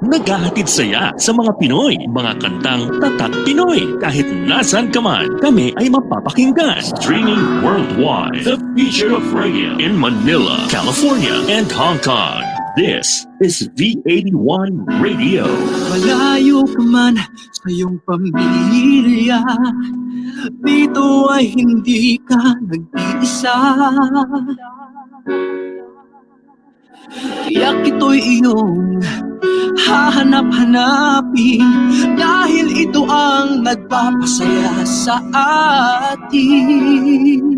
Naghahatid saya sa mga Pinoy, mga kantang tatak Pinoy. Kahit nasan ka man, kami ay mapapakinggan. Streaming worldwide, the future of radio in Manila, California, and Hong Kong. This is V81 Radio. Malayo ka man sa iyong pamilya, dito ay hindi ka nag-iisa. Tiyak ito'y iyong hahanap-hanapin, dahil ito ang nagpapasaya sa atin.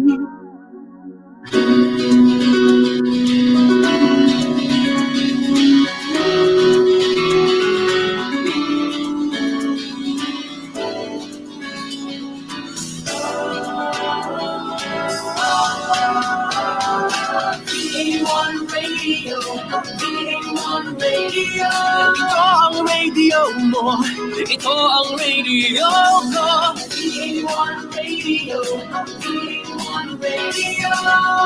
Radio. Ito ang radio mo, ito ang radio ko. V81 Radio, V81 Radio.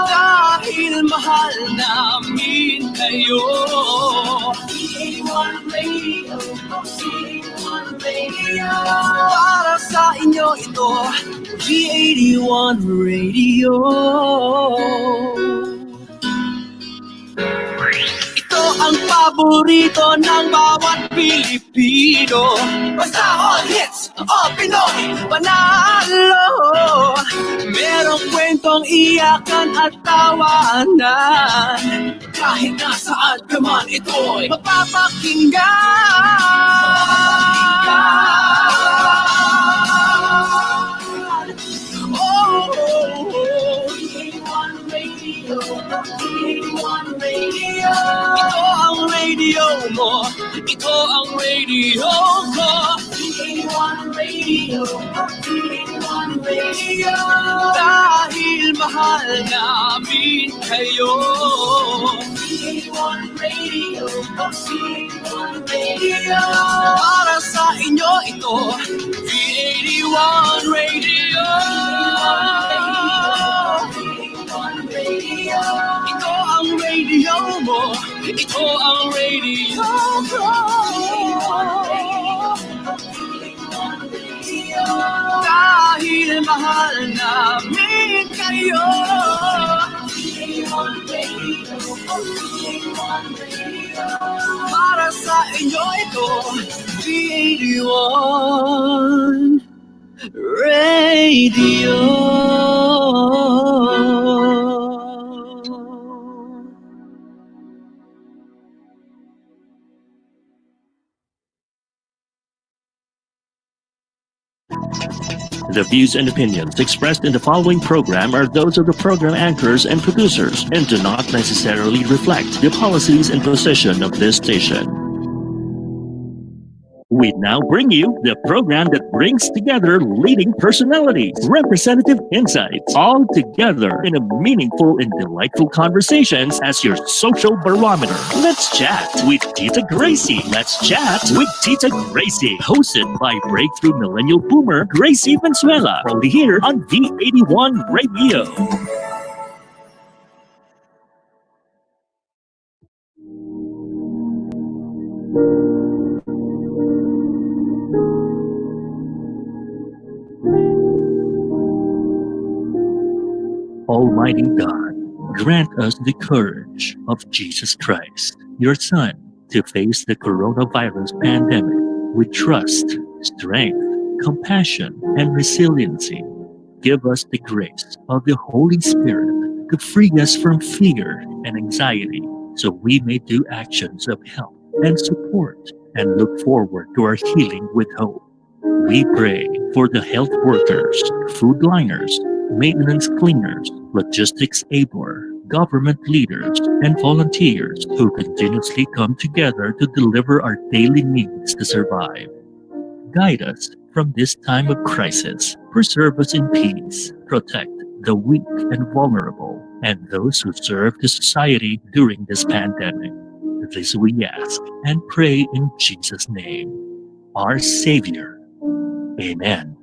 Dahil mahal namin kayo. V81 Radio, V81 Radio. Para sa inyo ito, V81 Radio. Ang paborito ng bawat Pilipino, basta all hits, all Pinoy, panalo. Merong kwentong iyakan at tawanan, kahit nasaan ka man ito'y mapapakinggan. V81 Radio, V81 Radio. Ito ang radio mo, ito ang radio ko. V81 Radio, V81 Radio. Dahil mahal namin kayo. V81 Radio, V81 Radio. Para sa inyo ito, V81 Radio. Ito ang radio mo, ito ang radio ko. Dahil mahal namin kayo. Para sa inyo ito, V81 Radio. The views and opinions expressed in the following program are those of the program anchors and producers and do not necessarily reflect the policies and position of this station. We now bring you the program that brings together leading personalities, representative insights, all together in a meaningful and delightful conversations as your social barometer. Let's chat with Tita Gracie. Let's chat with Tita Gracie, hosted by breakthrough millennial boomer Gracie Valenzuela, only here on V81 Radio. Almighty God, grant us the courage of Jesus Christ, your Son, to face the coronavirus pandemic with trust, strength, compassion, and resiliency. Give us the grace of the Holy Spirit to free us from fear and anxiety, so we may do actions of help and support and look forward to our healing with hope. We pray for the health workers, food liners, maintenance cleaners, logistics aiders, government leaders, and volunteers who continuously come together to deliver our daily needs to survive. Guide us from this time of crisis. Preserve us in peace. Protect the weak and vulnerable, and those who serve the society during this pandemic. This we ask and pray in Jesus' name, our Savior. Amen.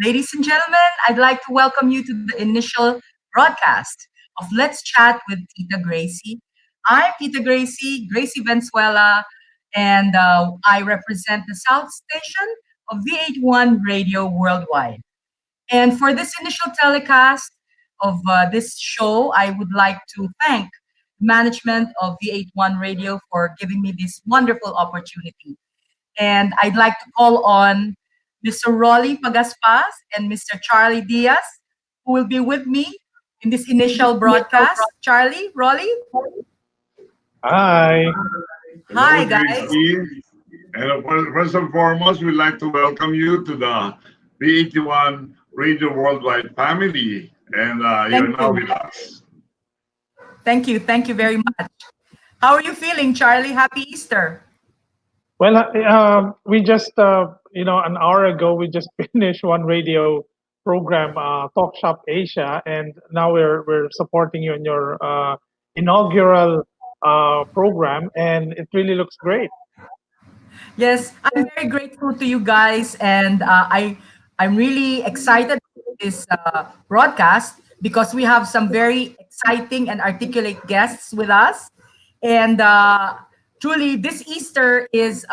Ladies and gentlemen, I'd like to welcome you to the initial broadcast of Let's Chat with Tita Gracie. I'm Tita Gracie, Gracie Venezuela, and I represent the South Station of V81 Radio Worldwide. And for this initial telecast of this show, I would like to thank management of V81 Radio for giving me this wonderful opportunity. And I'd like to call on Mr. Rolly Pagaspas and Mr. Charlie Diaz, who will be with me in this initial broadcast. Charlie, Rolly, Hi. hi Hello, guys. Gracie. And first and foremost, we'd like to welcome you to the V81 Radio Worldwide family. And you're Thank now you. with us. Thank you very much. How are you feeling, Charlie? Happy Easter. Well, we just, an hour ago, we just finished one radio program, Talk Shop Asia, and now we're supporting you in your inaugural program, and it really looks great. Yes, I'm very grateful to you guys, and I'm really excited about this broadcast because we have some very exciting and articulate guests with us, and truly, this Easter is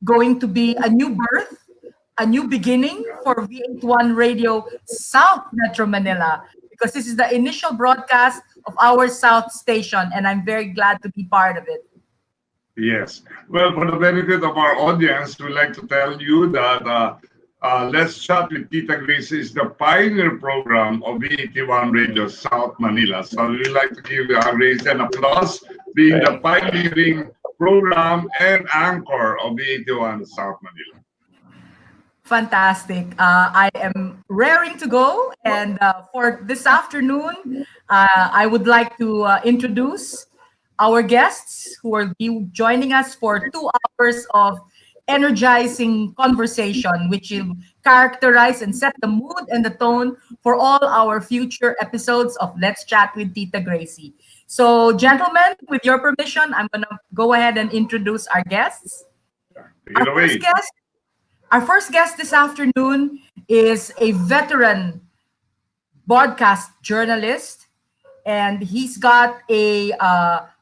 going to be a new birth, a new beginning for V81 Radio South Metro Manila because this is the initial broadcast of our South station, and I'm very glad to be part of it. Yes. Well, for the benefit of our audience, we'd like to tell you that Let's Chat with Tita Gracie is the pioneer program of V81 Radio South Manila. So we'd like to give Gracie an applause, being the pioneering program and anchor of V81 South Manila. Fantastic. I am raring to go. And for this afternoon, I would like to introduce our guests who will be joining us for 2 hours of energizing conversation, which will characterize and set the mood and the tone for all our future episodes of Let's Chat with Tita Gracie. So, gentlemen, with your permission, I'm going to go ahead and introduce our guests. Take it away. Our first guest this afternoon is a veteran broadcast journalist, and he's got a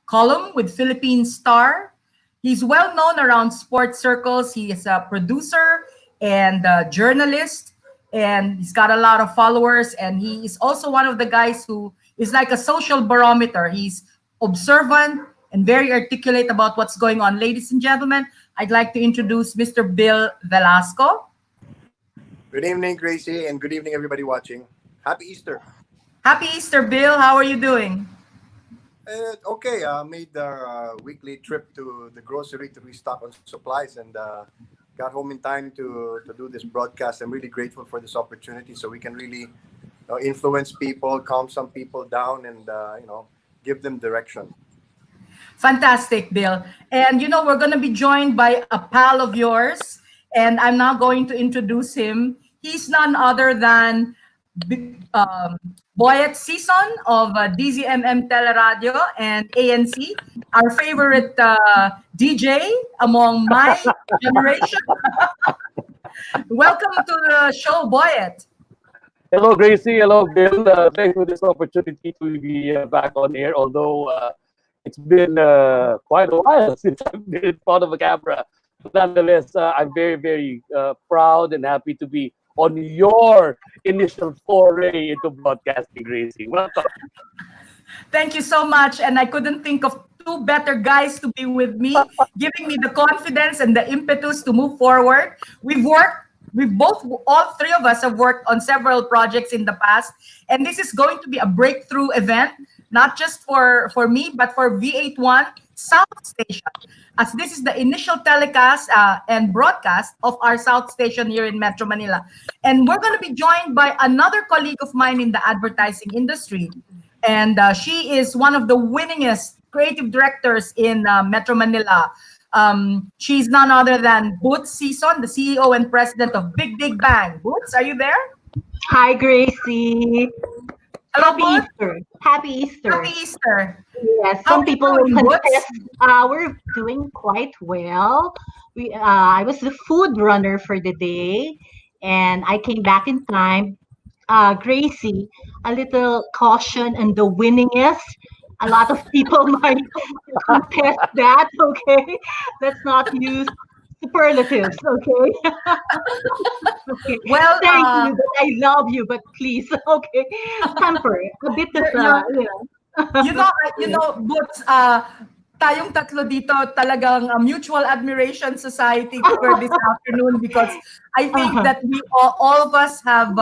column with Philippine Star. He's well known around sports circles. He is a producer and a journalist, and he's got a lot of followers. And he is also one of the guys who is like a social barometer. He's observant and very articulate about what's going on. Ladies and gentlemen, I'd like to introduce Mr. Bill Velasco. Good evening, Gracie, and good evening, everybody watching. Happy Easter. Happy Easter, Bill. How are you doing? Okay, made our weekly trip to the grocery to restock on supplies and got home in time to do this broadcast. I'm really grateful for this opportunity so we can really influence people, calm some people down, and give them direction. Fantastic, Bill. And we're going to be joined by a pal of yours, and I'm now going to introduce him. He's none other than Boyet Season of DZMM Teleradio and ANC, our favorite DJ among my generation. Welcome to the show, Boyet. Hello, Gracie. Hello, Bill. Thanks for this opportunity to be back on air, although it's been quite a while since I've been in front of a camera. But nonetheless, I'm very, very proud and happy to be on your initial foray into broadcasting, Gracie. Welcome. Thank you so much. And I couldn't think of two better guys to be with me, giving me the confidence and the impetus to move forward. All three of us have worked on several projects in the past. And this is going to be a breakthrough event, not just for me, but for V81 South Station, as this is the initial telecast and broadcast of our South Station here in Metro Manila. And we're going to be joined by another colleague of mine in the advertising industry. And she is one of the winningest creative directors in Metro Manila. She's none other than Boots Season, the CEO and president of Big Big Bang. Boots, are you there? Hi, Gracie. Hello, Happy Boots. Easter. Happy Easter. Happy Easter. Yes, How some are you people doing, will Boots? contest. We're doing quite well. I was the food runner for the day, and I came back in time. Gracie, a little caution and the winningest. A lot of people might contest that. Okay, let's not use superlatives. Okay. Okay. Well, Thank you, but I love you, but please, okay, temper a bit of you're, you know, yeah. Boots, tayong tatlo dito talagang mutual admiration society for this afternoon because I think Uh-huh. that we all of us have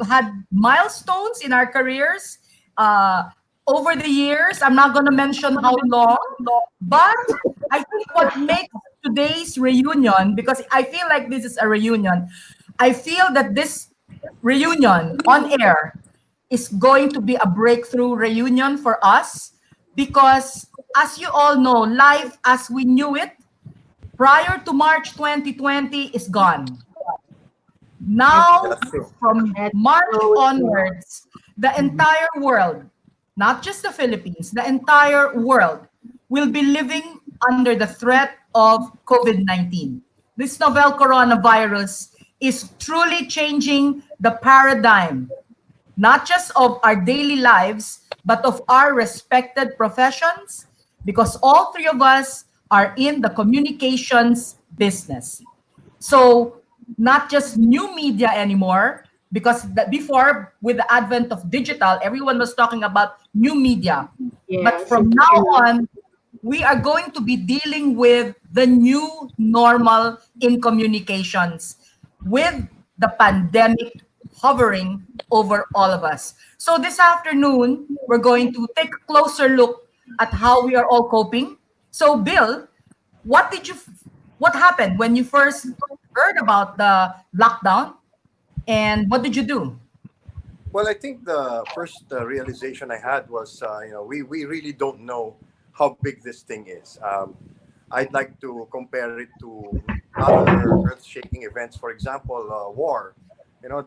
had milestones in our careers uh, over the years. I'm not going to mention how long, but I think what makes today's reunion, because I feel like this is a reunion, I feel that this reunion on air is going to be a breakthrough reunion for us because, as you all know, life as we knew it prior to March 2020 is gone. Now, That's true. from That's March so true. onwards, the entire world, not just the Philippines, the entire world will be living under the threat of COVID 19. This novel coronavirus is truly changing the paradigm not just of our daily lives, but of our respected professions, because all three of us are in the communications business. So, not just new media anymore, because before, with the advent of digital, everyone was talking about new media. But Yes, from it's now true. on, we are going to be dealing with the new normal in communications with the pandemic hovering over all of us. So this afternoon, we're going to take a closer look at how we are all coping. So Bill, what did you what happened when you first heard about the lockdown and what did you do? Well, I think the first realization I had was, we really don't know how big this thing is. I'd like to compare it to other earth-shaking events. For example, war. You know,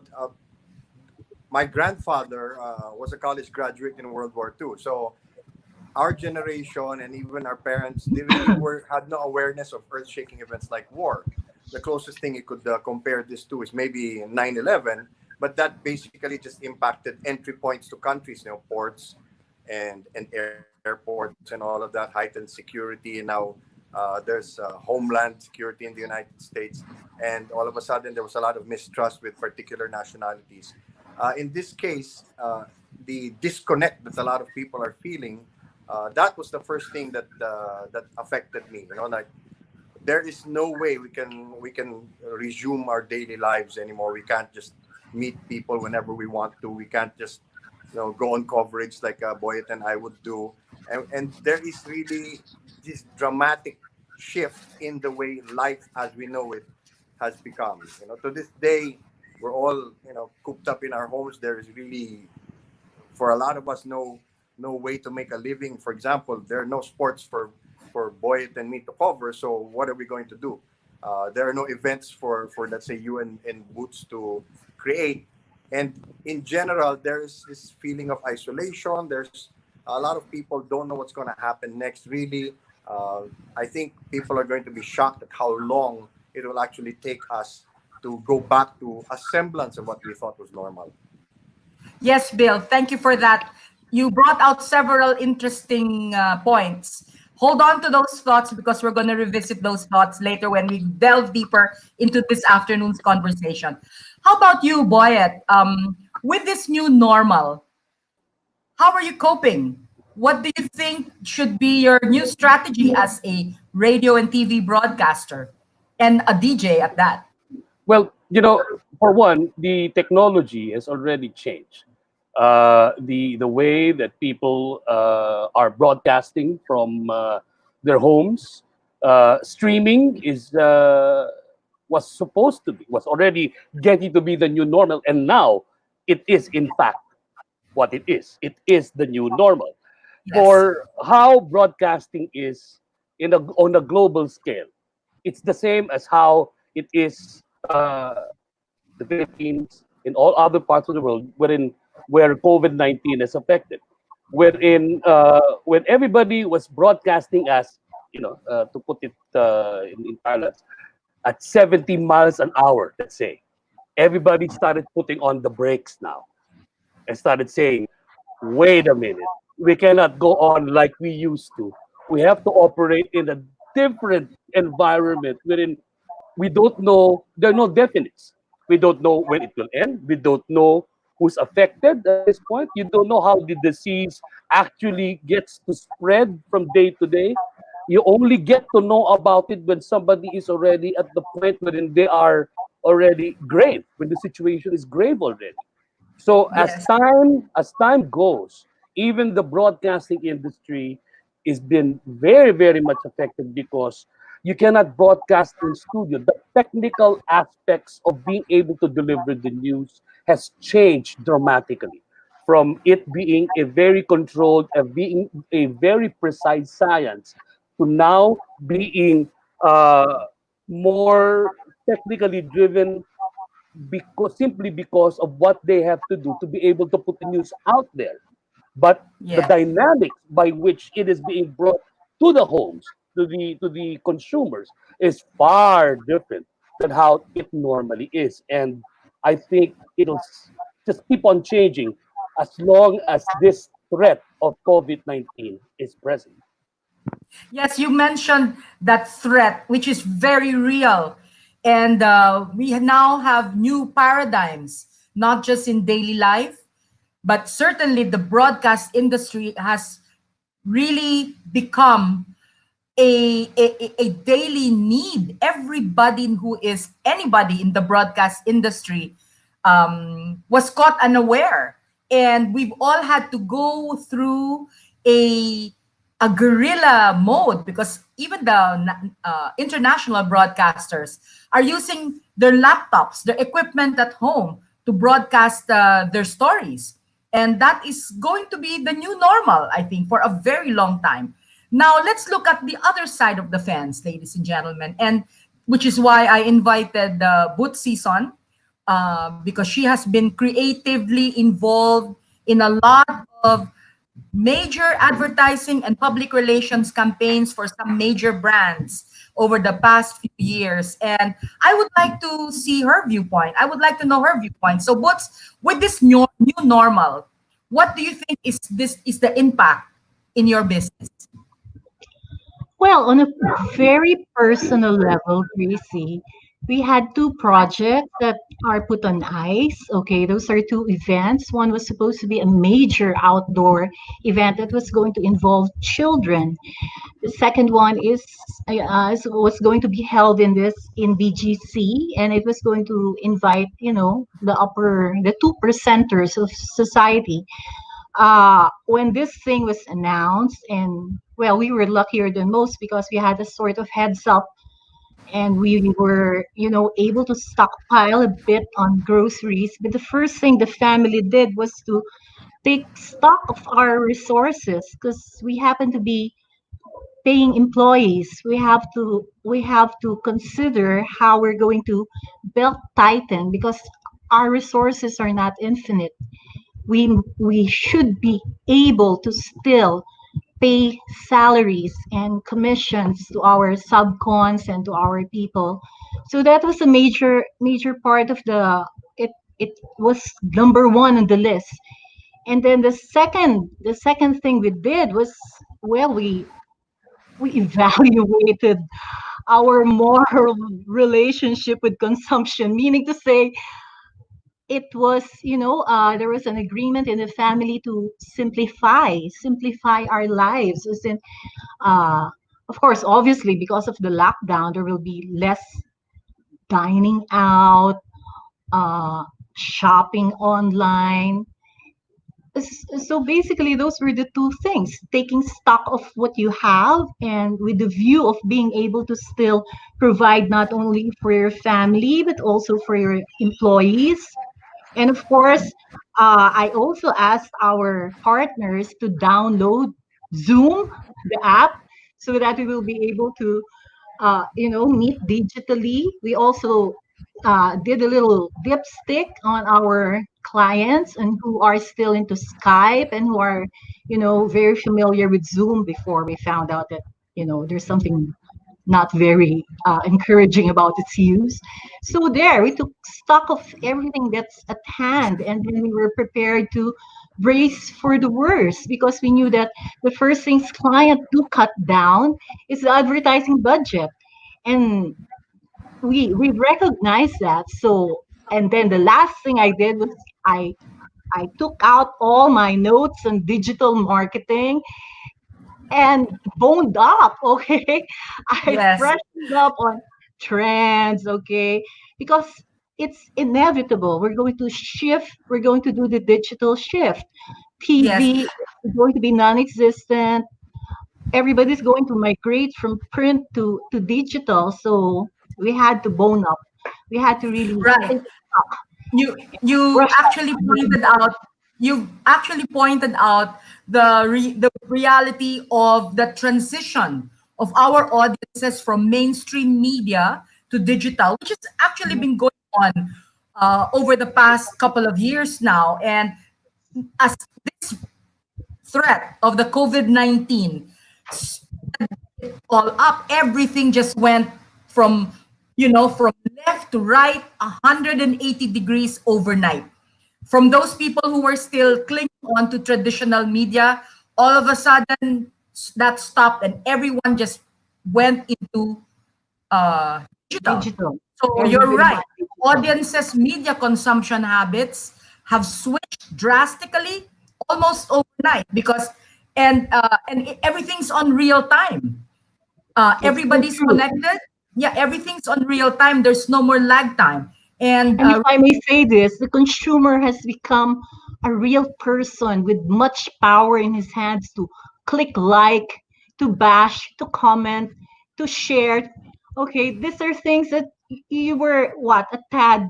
my grandfather was a college graduate in World War II, so our generation and even our parents, they really had no awareness of earth-shaking events like war. The closest thing you could compare this to is maybe 9/11, but that basically just impacted entry points to countries, ports and airports and all of that, heightened security. And now there's homeland security in the United States, and all of a sudden there was a lot of mistrust with particular nationalities. In this case, the disconnect that a lot of people are feeling, that was the first thing that affected me. Like there is no way we can resume our daily lives anymore. We can't just meet people whenever we want to. We can't just go on coverage like Boyet and I would do. And there is really this dramatic shift in the way life as we know it has become. To this day, we're all cooped up in our homes. There is really, for a lot of us, no way to make a living. For example, there are no sports for Boyet and me to cover. So what are we going to do? There are no events for let's say you and Boots to create. And in general, there's this feeling of isolation. There's a lot of people don't know what's going to happen next. Really, I think people are going to be shocked at how long it will actually take us to go back to a semblance of what we thought was normal. Yes, Bill, thank you for that. You brought out several interesting points. Hold on to those thoughts because we're going to revisit those thoughts later when we delve deeper into this afternoon's conversation. How about you, Boyet? With this new normal, how are you coping? What do you think should be your new strategy as a radio and TV broadcaster and a DJ at that? Well, for one, the technology has already changed. The way that people are broadcasting from their homes, streaming was already getting to be the new normal, and now it is in fact what it is. It is the new normal Yes. for how broadcasting is on a global scale. It's the same as how it is the Philippines, in all other parts of the world, where COVID-19 is affected, when everybody was broadcasting as to put it in parlance, at 70 miles an hour, let's say. everybody started putting on the brakes now and started saying, wait a minute, we cannot go on like we used to. We have to operate in a different environment wherein we don't know, there are no definites. We don't know when it will end. We don't know who's affected at this point. You don't know how the disease actually gets to spread from day to day. You only get to know about it when somebody is already at the point wherein they are already grave, when the situation is grave already. So Yes. as time goes, even the broadcasting industry is been very, very much affected because you cannot broadcast in studio. The technical aspects of being able to deliver the news has changed dramatically from it being a very controlled, being a very precise science to now being more technically driven because simply because of what they have to do to be able to put the news out there. But the Yes. dynamics by which it is being brought to the homes, to the consumers, is far different than how it normally is. And I think just keep on changing as long as this threat of COVID-19 is present. Yes, you mentioned that threat, which is very real. And we now have new paradigms, not just in daily life, but certainly the broadcast industry has really become a daily need. Everybody who is anybody in the broadcast industry was caught unaware, and we've all had to go through a a guerrilla mode because even the international broadcasters are using their laptops, their equipment at home to broadcast their stories. And that is going to be the new normal, I think, for a very long time. Now, let's look at the other side of the fence, ladies and gentlemen, and which is why I invited Boot Season because she has been creatively involved in a lot of major advertising and public relations campaigns for some major brands over the past few years. And I would like to see her viewpoint. I would like to know her viewpoint. So, what's with this new normal? What do you think is the impact in your business? Well, on a very personal level, Gracie, we had two projects that are put on ice. Okay, those are two events. One was supposed to be a major outdoor event that was going to involve children. The second one was going to be held in BGC, and it was going to invite the two percenters of society. When this thing was announced, and well, we were luckier than most because we had a sort of heads up, and we were able to stockpile a bit on groceries. But the first thing the family did was to take stock of our resources because we happen to be paying employees. We have to consider how we're going to belt tighten because our resources are not infinite. We should be able to still pay salaries and commissions to our subcons and to our people. So that was a major part of it was number one on the list. And then the second thing we did was, well, we evaluated our moral relationship with consumption, meaning to say it was, there was an agreement in the family to simplify our lives. As in, uh, of course, obviously, because of the lockdown, there will be less dining out, uh, shopping online. So basically, those were the two things: taking stock of what you have, and with the view of being able to still provide not only for your family but also for your employees. And of course, I also asked our partners to download Zoom, the app, so that we will be able to, meet digitally. We also did a little dipstick on our clients and who are still into Skype and who are, very familiar with Zoom before we found out that, there's something not very encouraging about its use. So there, we took stock of everything that's at hand, and then we were prepared to brace for the worst because we knew that the first things client do cut down is the advertising budget, and we recognize that. So, and then the last thing I did was I took out all my notes on digital marketing and boned up, okay? I Yes. freshened up on trends, okay? Because it's inevitable. We're going to shift, we're going to do the digital shift. Yes. TV is going to be non-existent. Everybody's going to migrate from print to digital. So we had to bone up. We had to really Right. take stock, You brush up actually on pointed out the reality of the transition of our audiences from mainstream media to digital, which has actually been going on over the past couple of years now. And as this threat of the COVID-19 all up, everything just went from, from left to right, 180 degrees overnight. From those people who were still clinging on to traditional media, all of a sudden that stopped and everyone just went into digital. digital. So you're Everybody right. wants digital. Audiences' media consumption habits have switched drastically almost overnight because everything's on real time. That's so Everybody's true. connected. Yeah, everything's on real time. There's no more lag time. And And if I may say this, the consumer has become a real person with much power in his hands to click like, to bash, to comment, to share. Okay, these are things that you were what a tad,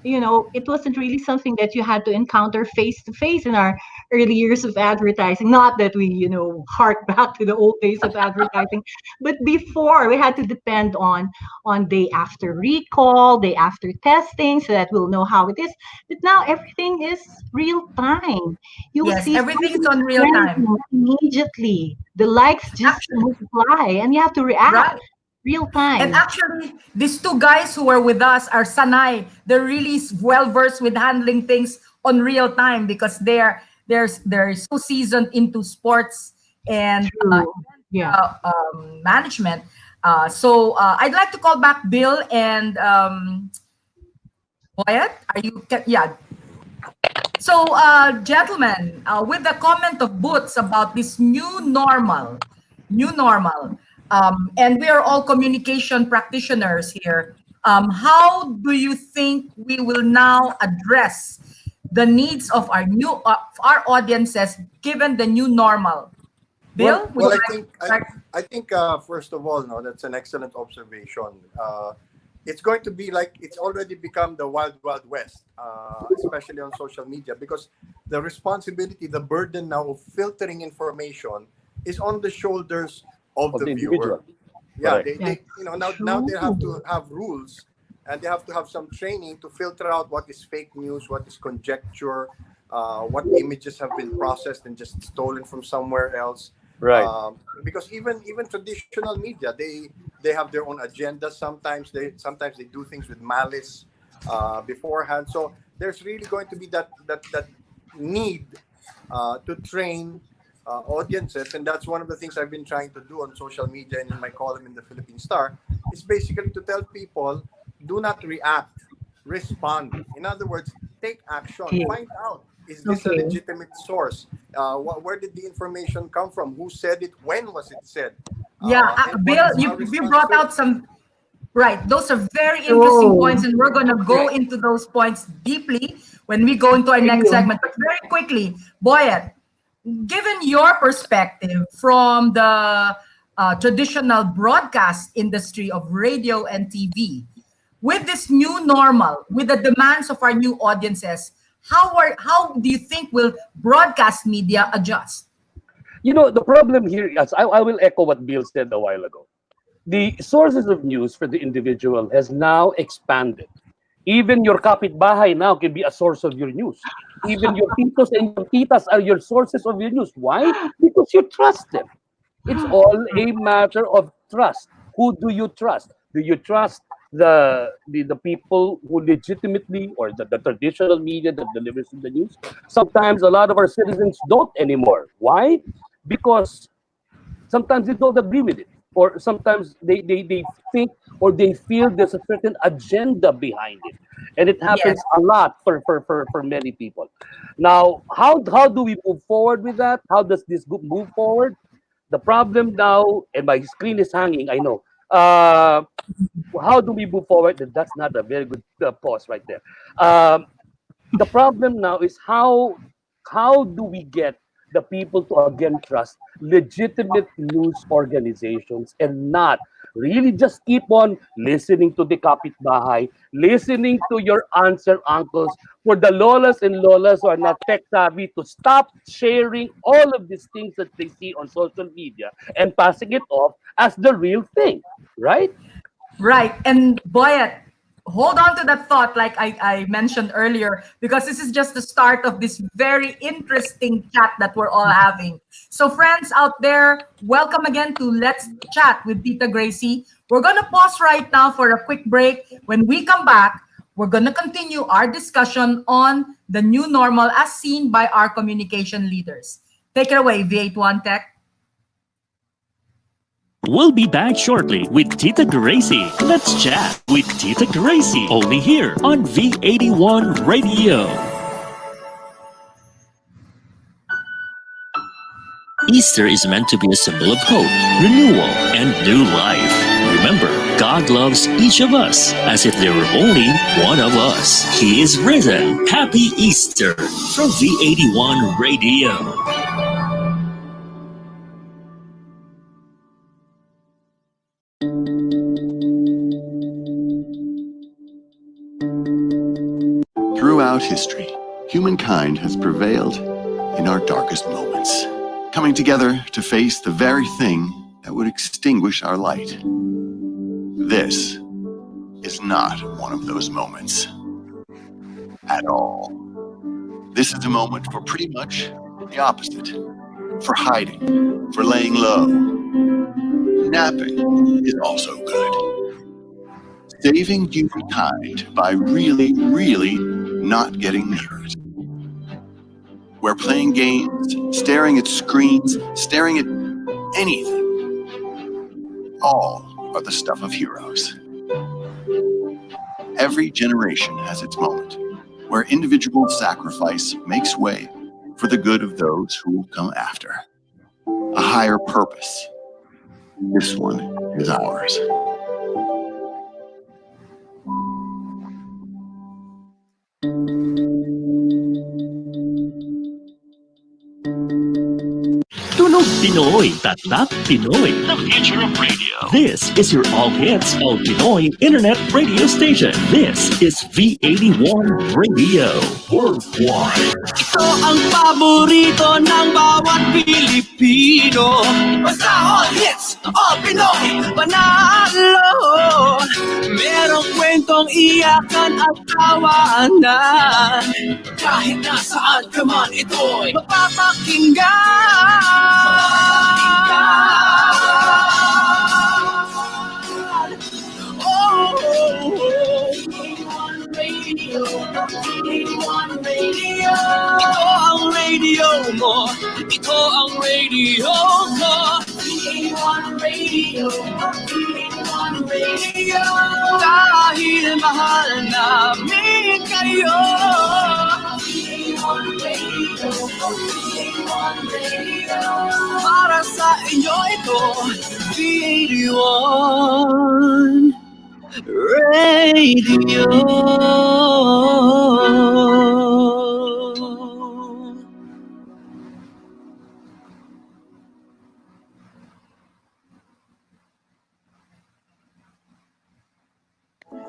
it wasn't really something that you had to encounter face to face in our early years of advertising. Not that we, hark back to the old days of advertising, but before we had to depend on day after recall, day after testing, so that we'll know how it is. But now everything is real time. You will yes, see everything's something on real time. trending immediately. The likes just Actually, multiply, and you have to react right. real And time. actually, these two guys who are with us are Sanai. They're really well versed with handling things on real time because they're so seasoned into sports and True. Yeah. management. So I'd like to call back Bill and Wyatt. Are you? Yeah. So, gentlemen, with the comment of Boots about this new normal, and we are all communication practitioners here. How do you think we will now address the needs of our audiences given the new normal? Bill, would Well, you I like think to start? first of all, no, that's an excellent observation. It's going to be like it's already become the wild wild west, especially on social media, because the responsibility, the burden now of filtering information is on the shoulders of of the the viewer. individual. Yeah, Correct. they now they have to True. have rules, and they have to have some training to filter out what is fake news, what is conjecture, what images have been processed and just stolen from somewhere else. Right. Because even traditional media, they have their own agendas. Sometimes they do things with malice beforehand. So there's really going to be that need to train audiences, and that's one of the things I've been trying to do on social media and in my column in the Philippine Star. Is basically to tell people, do not react, respond. In other words, take action. Okay. Find out, is this a Okay. legitimate source? Where did the information come from? Who said it? When was it said? Yeah, And what Bill, is our you response brought to it? out some. Right. Those are very interesting Oh, points, and we're going to go into those points deeply when we go into our for next you. segment. But very quickly, Boyet, given your perspective from the traditional broadcast industry of radio and TV, with this new normal, with the demands of our new audiences, how do you think will broadcast media adjust? The problem here is I will echo what Bill said a while ago. The sources of news for the individual has now expanded. Even your kapitbahay now can be a source of your news. Even your titos and your titas are your sources of your news. Why? Because you trust them. It's all a matter of trust. who do you trust? Do you trust the people who legitimately, or the traditional media that delivers the news? Sometimes a lot of our citizens don't anymore. Why? Because sometimes they don't agree with it, or sometimes they think or they feel there's a certain agenda behind it, and it Yes. happens a lot for many people. Now, how do we move forward with that? How does this move forward? The problem now, and my screen is hanging, I know. How do we move forward? That's not a very good pause right there. um, the problem now is how do we get the people to again trust legitimate news organizations, and not really just keep on listening to the kapitbahay, listening to your aunts and uncles, for the lolas and lolas who are not tech savvy to stop sharing all of these things that they see on social media and passing it off as the real thing, right? Right. And Boyet, hold on to that thought, like I mentioned earlier, because this is just the start of this very interesting chat that we're all having. So, friends out there, welcome again to Let's Chat with Tita Gracie. We're going to pause right now for a quick break. When we come back, we're going to continue our discussion on the new normal as seen by our communication leaders. Take it away, V81 Tech. We'll be back shortly with Tita Gracie. Let's chat with Tita Gracie, only here on V81 Radio. Easter is meant to be a symbol of hope, renewal, and new life. Remember, God loves each of us as if there were only one of us. He is risen. Happy Easter from V81 Radio. Throughout history, humankind has prevailed in our darkest moments, coming together to face the very thing that would extinguish our light. This is not one of those moments at all. This is a moment for pretty much the opposite. For hiding, for laying low. Napping is also good. Saving humankind by really, really not getting near it. We're playing games, staring at screens, staring at anything. All are the stuff of heroes. Every generation has its moment where individual sacrifice makes way for the good of those who will come after. A higher purpose. This one is ours. Tunog Pinoy, Tatak Pinoy. The future of radio. This is your all hits all Pinoy internet radio station. This is V81 Radio Worldwide. Ito ang paborito ng bawat Pilipino. Basta all hits, all Pinoy, panalo. Merong kwentong iyakan at tawanan. Kahit nasaan ka man ito'y mapapakinggan. Ito ang radio mo. Ito ang radio ko. V81 Radio. V81 Radio. Dahil mahal namin kayo. V81 Radio. V81 Radio. Para sa inyo ito. V81 Radio.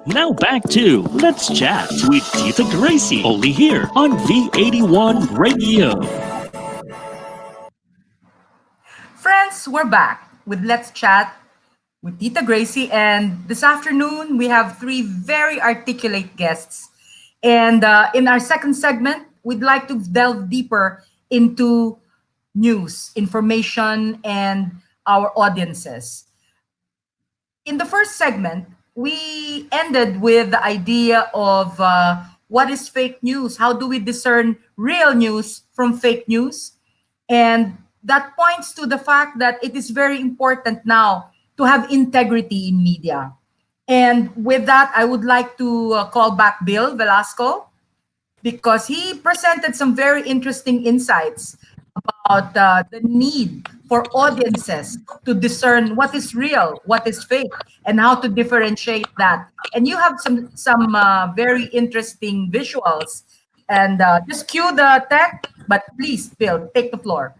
Now back to Let's Chat with Tita Gracie, only here on V81 Radio. Friends, we're back with Let's Chat with Tita Gracie, and this afternoon we have three very articulate guests. And in our second segment, we'd like to delve deeper into news, information, and our audiences. in the first segment, we ended with the idea of what is fake news? How do we discern real news from fake news? And that points to the fact that it is very important now to have integrity in media. And with that, I would like to call back Bill Velasco because he presented some very interesting insights about the need for audiences to discern what is real, what is fake, and how to differentiate that. And you have some very interesting visuals. And just cue the tech, but please, Bill, take the floor.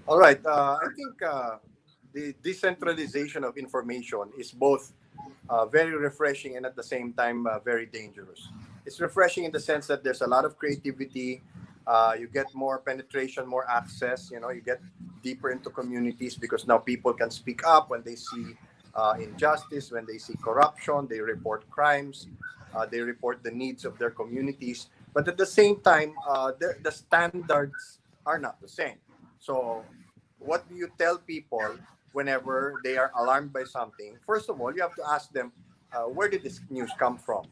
All right. I think the decentralization of information is both very refreshing and at the same time very dangerous. It's refreshing in the sense that there's a lot of creativity. You get more penetration, more access. You know, you get deeper into communities because now people can speak up when they see injustice, when they see corruption. They report crimes. They report the needs of their communities. But at the same time, the standards are not the same. So what do you tell people whenever they are alarmed by something? First of all, you have to ask them, where did this news come from?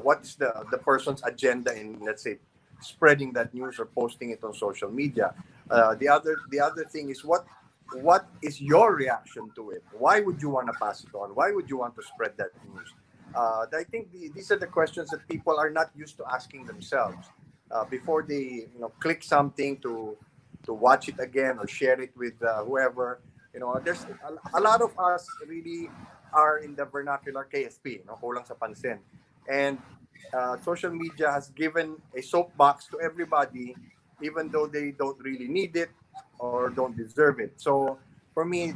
What's the person's agenda in, let's say, spreading that news or posting it on social media? The other thing is what is your reaction to it? Why would you want to pass it on? Why would you want to spread that news? I think these are the questions that people are not used to asking themselves before they click something to watch it again or share it with whoever. There's a lot of us really are in the vernacular KSP, kulang sa pansin. And social media has given a soapbox to everybody, even though they don't really need it or don't deserve it. So for me,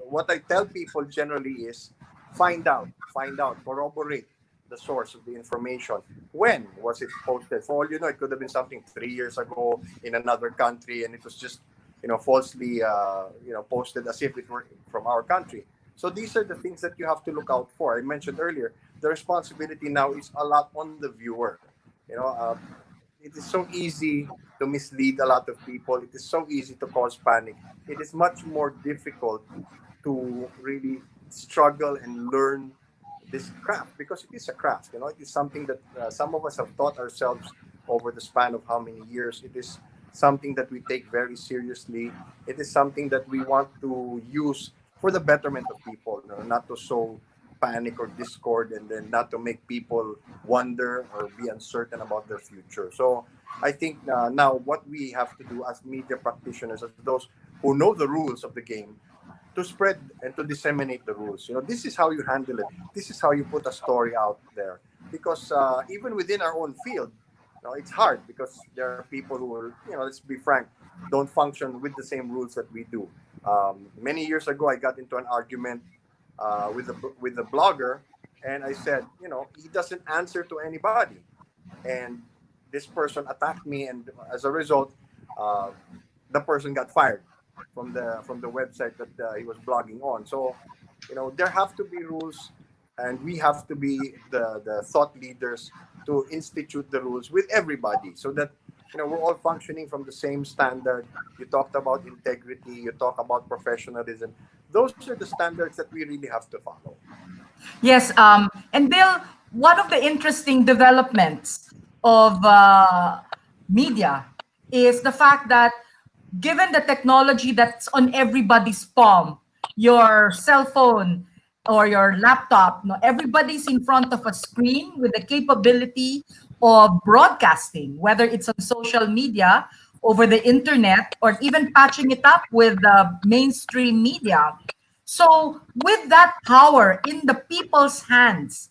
what I tell people generally is find out, corroborate the source of the information. When was it posted? For all you know, it could have been something 3 years ago in another country, and it was just falsely posted as if it were from our country. So these are the things that you have to look out for. I mentioned earlier, the responsibility now is a lot on the viewer. It is so easy to mislead a lot of people. It is so easy to cause panic. It is much more difficult to really struggle and learn this craft, because it is a craft. It is something that some of us have taught ourselves over the span of how many years. It is something that we take very seriously. It is something that we want to use for the betterment of people, not to sow panic or discord, and then not to make people wonder or be uncertain about their future. So I think now what we have to do as media practitioners, as those who know the rules of the game, to spread and to disseminate the rules. This is how you handle it. This is how you put a story out there. Because even within our own field, it's hard because there are people who are, let's be frank, don't function with the same rules that we do. Many years ago, I got into an argument with the blogger, and I said, he doesn't answer to anybody. And this person attacked me, and as a result, the person got fired from the website that he was blogging on. So, there have to be rules, and we have to be the thought leaders to institute the rules with everybody, so that we're all functioning from the same standard. You talked about integrity, you talk about professionalism. Those are the standards that we really have to follow. Yes, and Bill, one of the interesting developments of media is the fact that given the technology that's on everybody's palm, your cell phone or your laptop, everybody's in front of a screen with the capability of broadcasting, whether it's on social media, over the internet, or even patching it up with mainstream media. So with that power in the people's hands,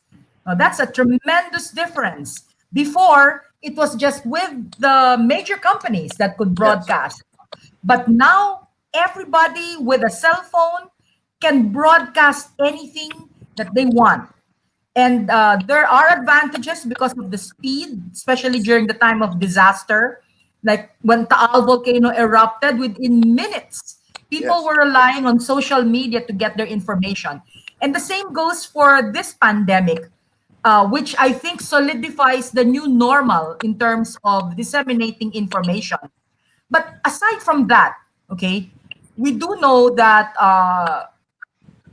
that's a tremendous difference. Before, it was just with the major companies that could broadcast. Yes. But now, everybody with a cell phone can broadcast anything that they want. And there are advantages because of the speed, especially during the time of disaster. Like when Taal volcano erupted, within minutes, people were relying on social media to get their information. And the same goes for this pandemic, which I think solidifies the new normal in terms of disseminating information. But aside from that, okay, we do know that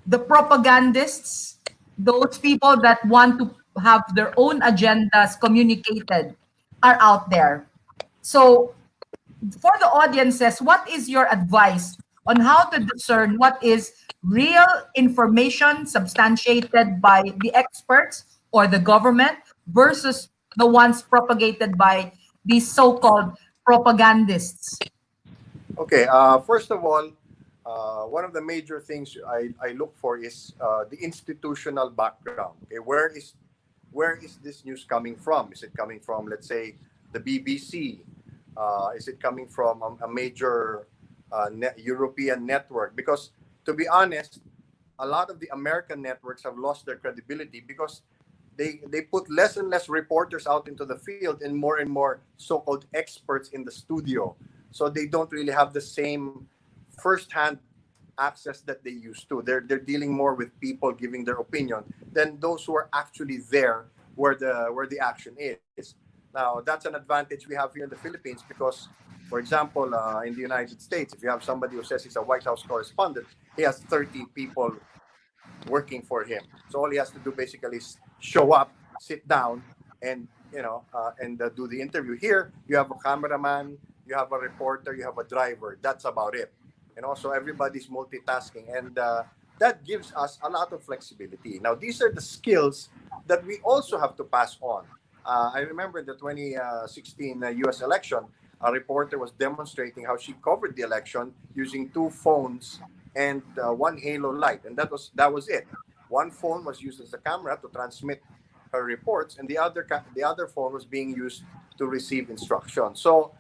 the propagandists, those people that want to have their own agendas communicated, are out there. So, for the audiences, what is your advice on how to discern what is real information substantiated by the experts or the government versus the ones propagated by these so-called propagandists? Okay, first of all, one of the major things I look for is the institutional background. Okay, where is this news coming from? Is it coming from, let's say, the BBC? Is it coming from a major European network? Because to be honest, a lot of the American networks have lost their credibility because they put less and less reporters out into the field and more so-called experts in the studio. So they don't really have the same first-hand access that they used to. They're dealing more with people giving their opinion than those who are actually there where the action is. Now, that's an advantage we have here in the Philippines because, for example, in the United States, if you have somebody who says he's a White House correspondent, he has 30 people working for him. So all he has to do basically is show up, sit down, and do the interview. Here, you have a cameraman, you have a reporter, you have a driver. That's about it. So everybody's multitasking, and that gives us a lot of flexibility. Now, these are the skills that we also have to pass on. I remember the 2016 U.S. election, a reporter was demonstrating how she covered the election using 2 phones and one halo light, and that was it. One phone was used as a camera to transmit her reports, and the other phone was being used to receive instructions. So,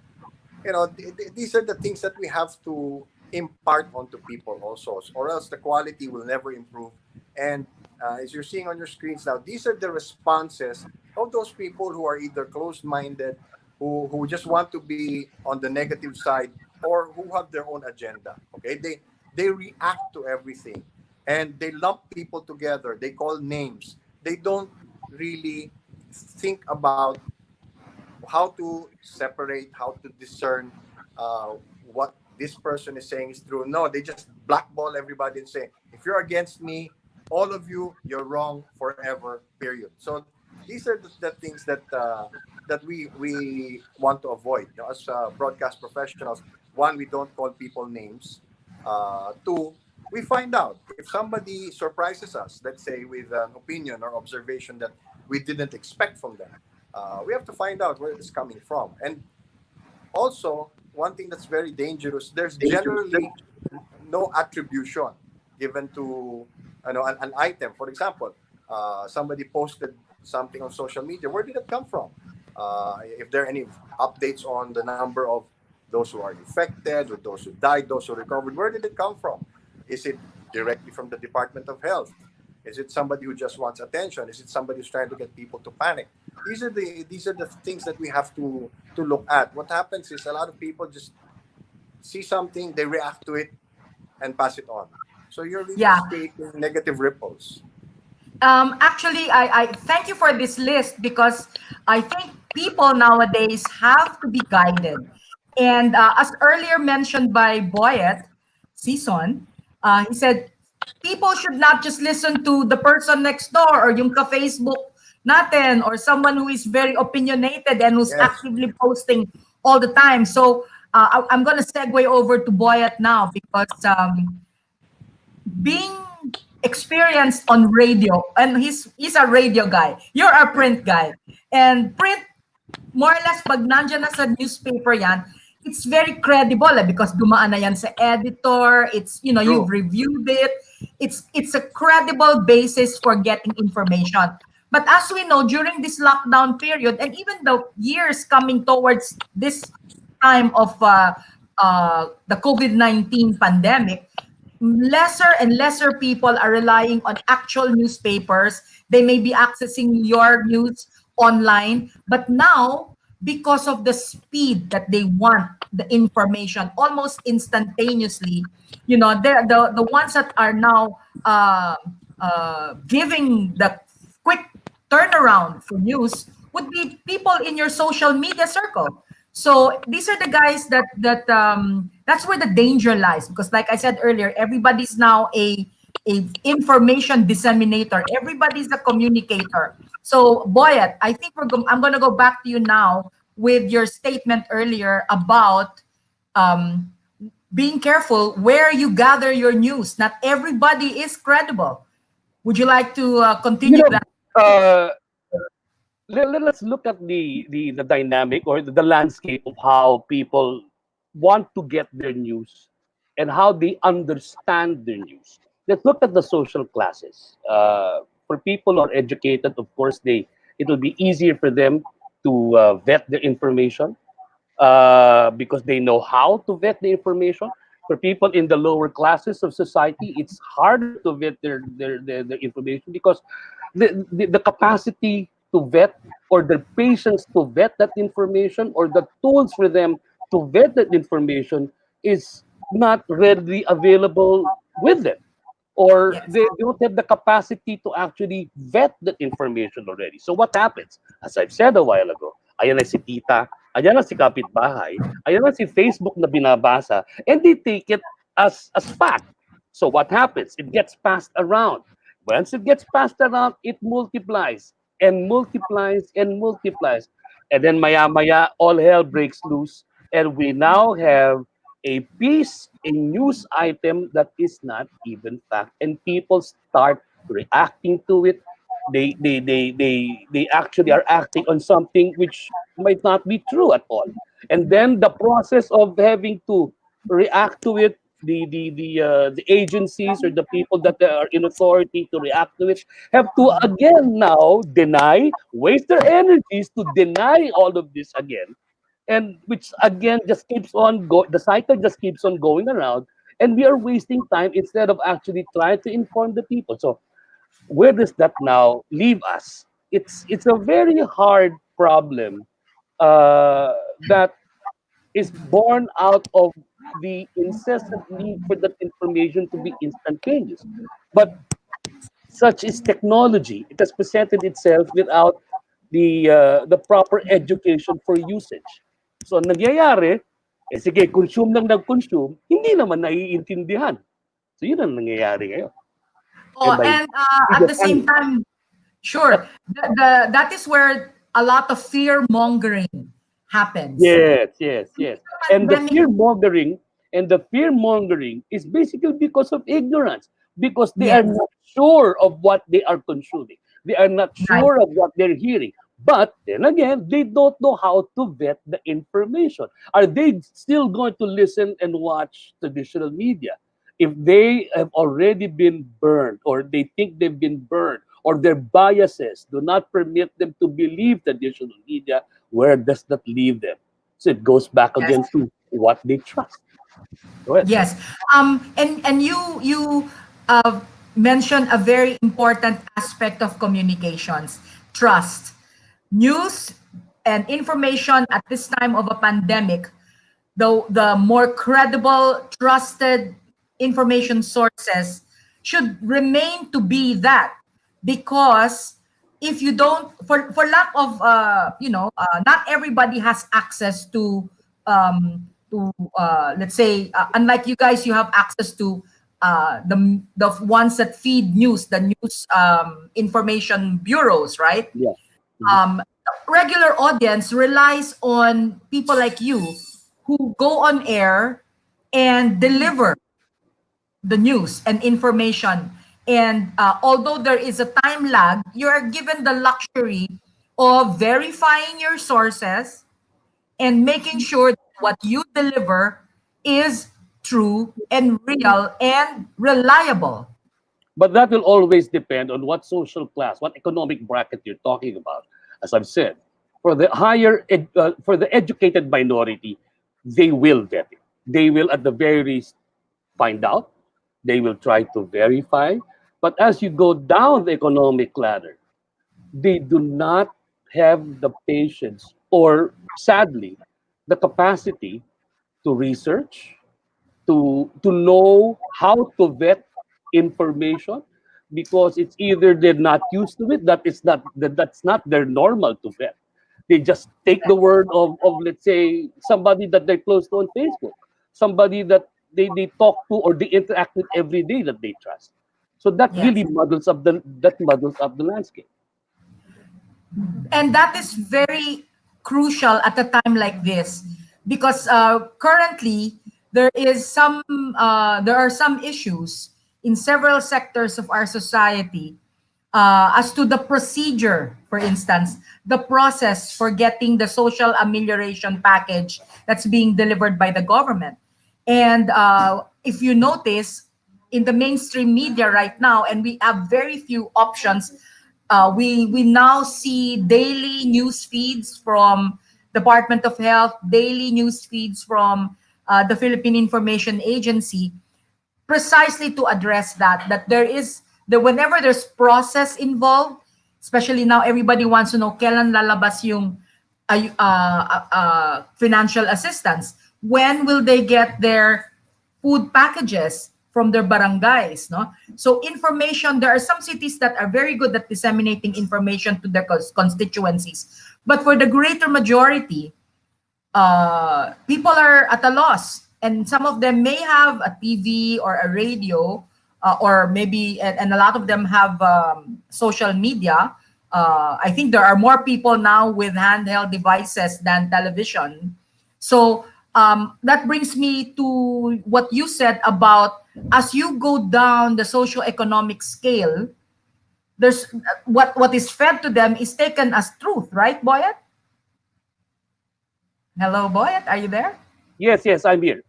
these are the things that we have to impart onto people also, or else the quality will never improve. And as you're seeing on your screens now, these are the responses of those people who are either closed-minded, who just want to be on the negative side, or who have their own agenda. Okay, they react to everything, and they lump people together. They call names. They don't really think about how to separate, how to discern what this person is saying is true. No, they just blackball everybody and say, if you're against me, all of you, you're wrong forever, period. So these are the things that we want to avoid. As broadcast professionals, one, we don't call people names. Two, we find out if somebody surprises us, let's say with an opinion or observation that we didn't expect from them. We have to find out where it's coming from. And also, one thing that's very dangerous, there's generally no attribution given to an item. For example, somebody posted something on social media. Where did it come from? If there are any updates on the number of those who are infected, or those who died, those who recovered, where did it come from? Is it directly from the Department of Health? Is it somebody who just wants attention? Is it somebody who's trying to get people to panic? These are the things that we have to look at. What happens is a lot of people just see something, they react to it, and pass it on. So you're really creating negative ripples. Actually, I thank you for this list because I think people nowadays have to be guided. And as earlier mentioned by Boyet, Season, he said, people should not just listen to the person next door or yung ka-Facebook natin or someone who is very opinionated and who's actively posting all the time. So I'm going to segue over to Boyet now because being experienced on radio, and he's a radio guy, you're a print guy. And print, more or less, pag nandyan na sa newspaper yan, it's very credible because dumaan na yan sa editor, it's, you've reviewed it. It's a credible basis for getting information. But as we know, during this lockdown period, and even the years coming towards this time of the COVID-19 pandemic, lesser and lesser people are relying on actual newspapers. They may be accessing your news online, but now, because of the speed that they want the information almost instantaneously, they're the ones that are now giving the quick turnaround for news would be people in your social media circle. So these are the guys that's where the danger lies, because like I said earlier, everybody's now a a information disseminator. Everybody's a communicator. So, Boyet, I think I'm going to go back to you now with your statement earlier about um, being careful where you gather your news. Not everybody is credible. Would you like to You continue know, that? uh, let's look at the dynamic or the landscape of how people want to get their news and how they understand their news. Let's look at the social classes. For people who are educated, of course, it will be easier for them to vet the information because they know how to vet the information. For people in the lower classes of society, it's harder to vet their information because the capacity to vet or the patience to vet that information or the tools for them to vet that information is not readily available with them, or Yes. they don't have the capacity to actually vet that information already. So what happens? As I've said a while ago, ayan na si tita, ayan na si kapitbahay, ayan na si Facebook na binabasa, and they take it as fact. So what happens? It gets passed around. Once it gets passed around, it multiplies and multiplies and multiplies. And then maya-maya, all hell breaks loose. And we now have a piece, a news item that is not even fact. And people start reacting to it. They actually are acting on something which might not be true at all. And then the process of having to react to it, the agencies or the people that are in authority to react to it have to again now deny, waste their energies to deny all of this again, and which again just keeps on go. The cycle just keeps on going around, and we are wasting time instead of actually trying to inform the people. So where does that now leave us? It's a very hard problem that is born out of the incessant need for that information to be instantaneous. But such is technology. It has presented itself without the proper education for usage. So ang nangyayari, sige, consume lang nag-consume, hindi naman naiintindihan. So yun ang nangyayari ngayon. Oh, And I and see at the the same time, sure, that is where a lot of fear mongering happens. Yes. And the Pandemic, fear mongering is basically because of ignorance, because they are yes, not sure of what they are consuming. They are not right. sure of what they're hearing. But then again, they don't know how to vet the information. Are they still going to listen and watch traditional media? If they have already been burned, or they think they've been burned, or their biases do not permit them to believe traditional media, where does that leave them? So it goes back Yes. again to what they trust. Go ahead. Yes. And you mentioned a very important aspect of communications, trust. News and information at this time of a pandemic, the more credible, trusted information sources should remain to be that, because if you don't, for lack of not everybody has access to let's say, unlike you guys, you have access to the ones that feed news, the news information bureaus, right? Yeah. Mhm. Regular audience relies on people like you who go on air and deliver the news and information. And although there is a time lag, you are given the luxury of verifying your sources and making sure that what you deliver is true and real and reliable. But that will always depend on what social class, what economic bracket you're talking about. As I've said, for the educated minority, they will vet it. They will, at the very least, find out. They will try to verify. But as you go down the economic ladder, they do not have the patience or, sadly, the capacity to research, to know how to vet information, because it's either they're not used to it, that's not their normal to vet. They just take the word of let's say somebody that they're close to on Facebook, somebody that they talk to or they interact with every day that they trust. So that Yes. really muddles up the landscape. And that is very crucial at a time like this, because currently there are some issues in several sectors of our society, as to the procedure, for instance, the process for getting the social amelioration package that's being delivered by the government. And if you notice, in the mainstream media right now, and we have very few options, we now see daily news feeds from Department of Health, daily news feeds from the Philippine Information Agency, precisely to address that there is the whenever there's process involved, especially now everybody wants to know kailan lalabas yung financial assistance, when will they get their food packages from their barangays, no? So information, there are some cities that are very good at disseminating information to their constituencies, but for the greater majority, people are at a loss, and some of them may have a TV or a radio, or maybe, and a lot of them have social media. I think there are more people now with handheld devices than television. So that brings me to what you said about, as you go down the socio-economic scale, there's what is fed to them is taken as truth, right, Boyet? Hello, Boyet, are you there? Yes, yes, I'm here.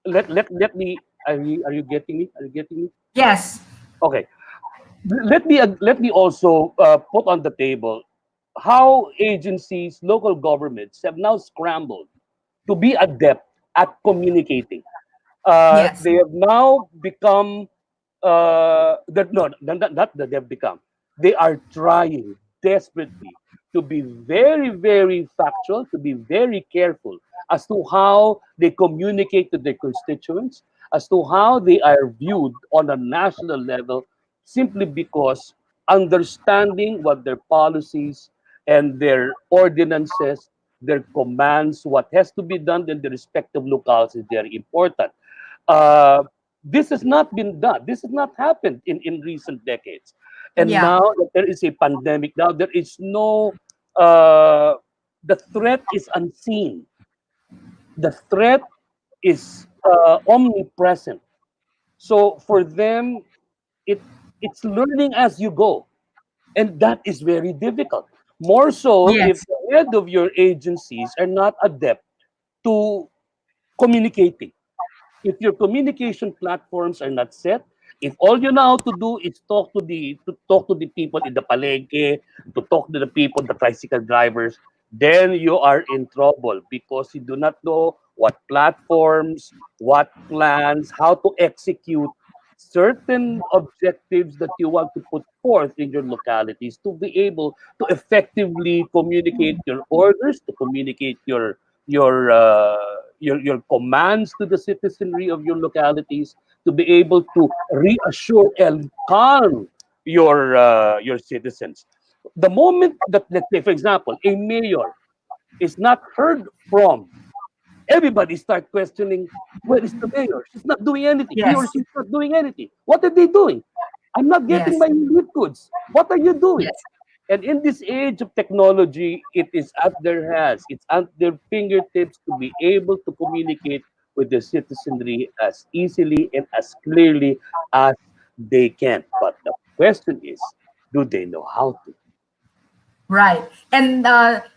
Let me. Are you getting me? Are you getting me? Yes. Okay. Let me also put on the table how agencies, local governments have now scrambled to be adept at communicating. Yes. They have now become that no, not that they've become. They are trying desperately to be very, very factual, to be very careful as to how they communicate to their constituents, as to how they are viewed on a national level, simply because understanding what their policies and their ordinances, their commands, what has to be done in the respective locales is very important. Uh, this has not been done. This has not happened in recent decades. And Yeah. now that there is a pandemic, now there is no, uh, the threat is unseen. The threat is omnipresent. So for them, it it's learning as you go, and that is very difficult. More so if Yes. the head of your agencies are not adept to communicating. If your communication platforms are not set, if all you know how to do is talk to the people in the palengke, to talk to the people, the tricycle drivers, then you are in trouble because you do not know what platforms, what plans, how to execute certain objectives that you want to put forth in your localities to be able to effectively communicate your orders, to communicate your uh, your commands to the citizenry of your localities, to be able to reassure and calm your citizens. The moment that, let's say, for example, a mayor is not heard from, everybody start questioning, where is the mayor? She's not doing anything. He Yes. or she's not doing anything. What are they doing? I'm not getting Yes. my relief goods. What are you doing? Yes. And in this age of technology, it is at their hands, it's at their fingertips to be able to communicate with the citizenry as easily and as clearly as they can. But the question is, do they know how to? Right. And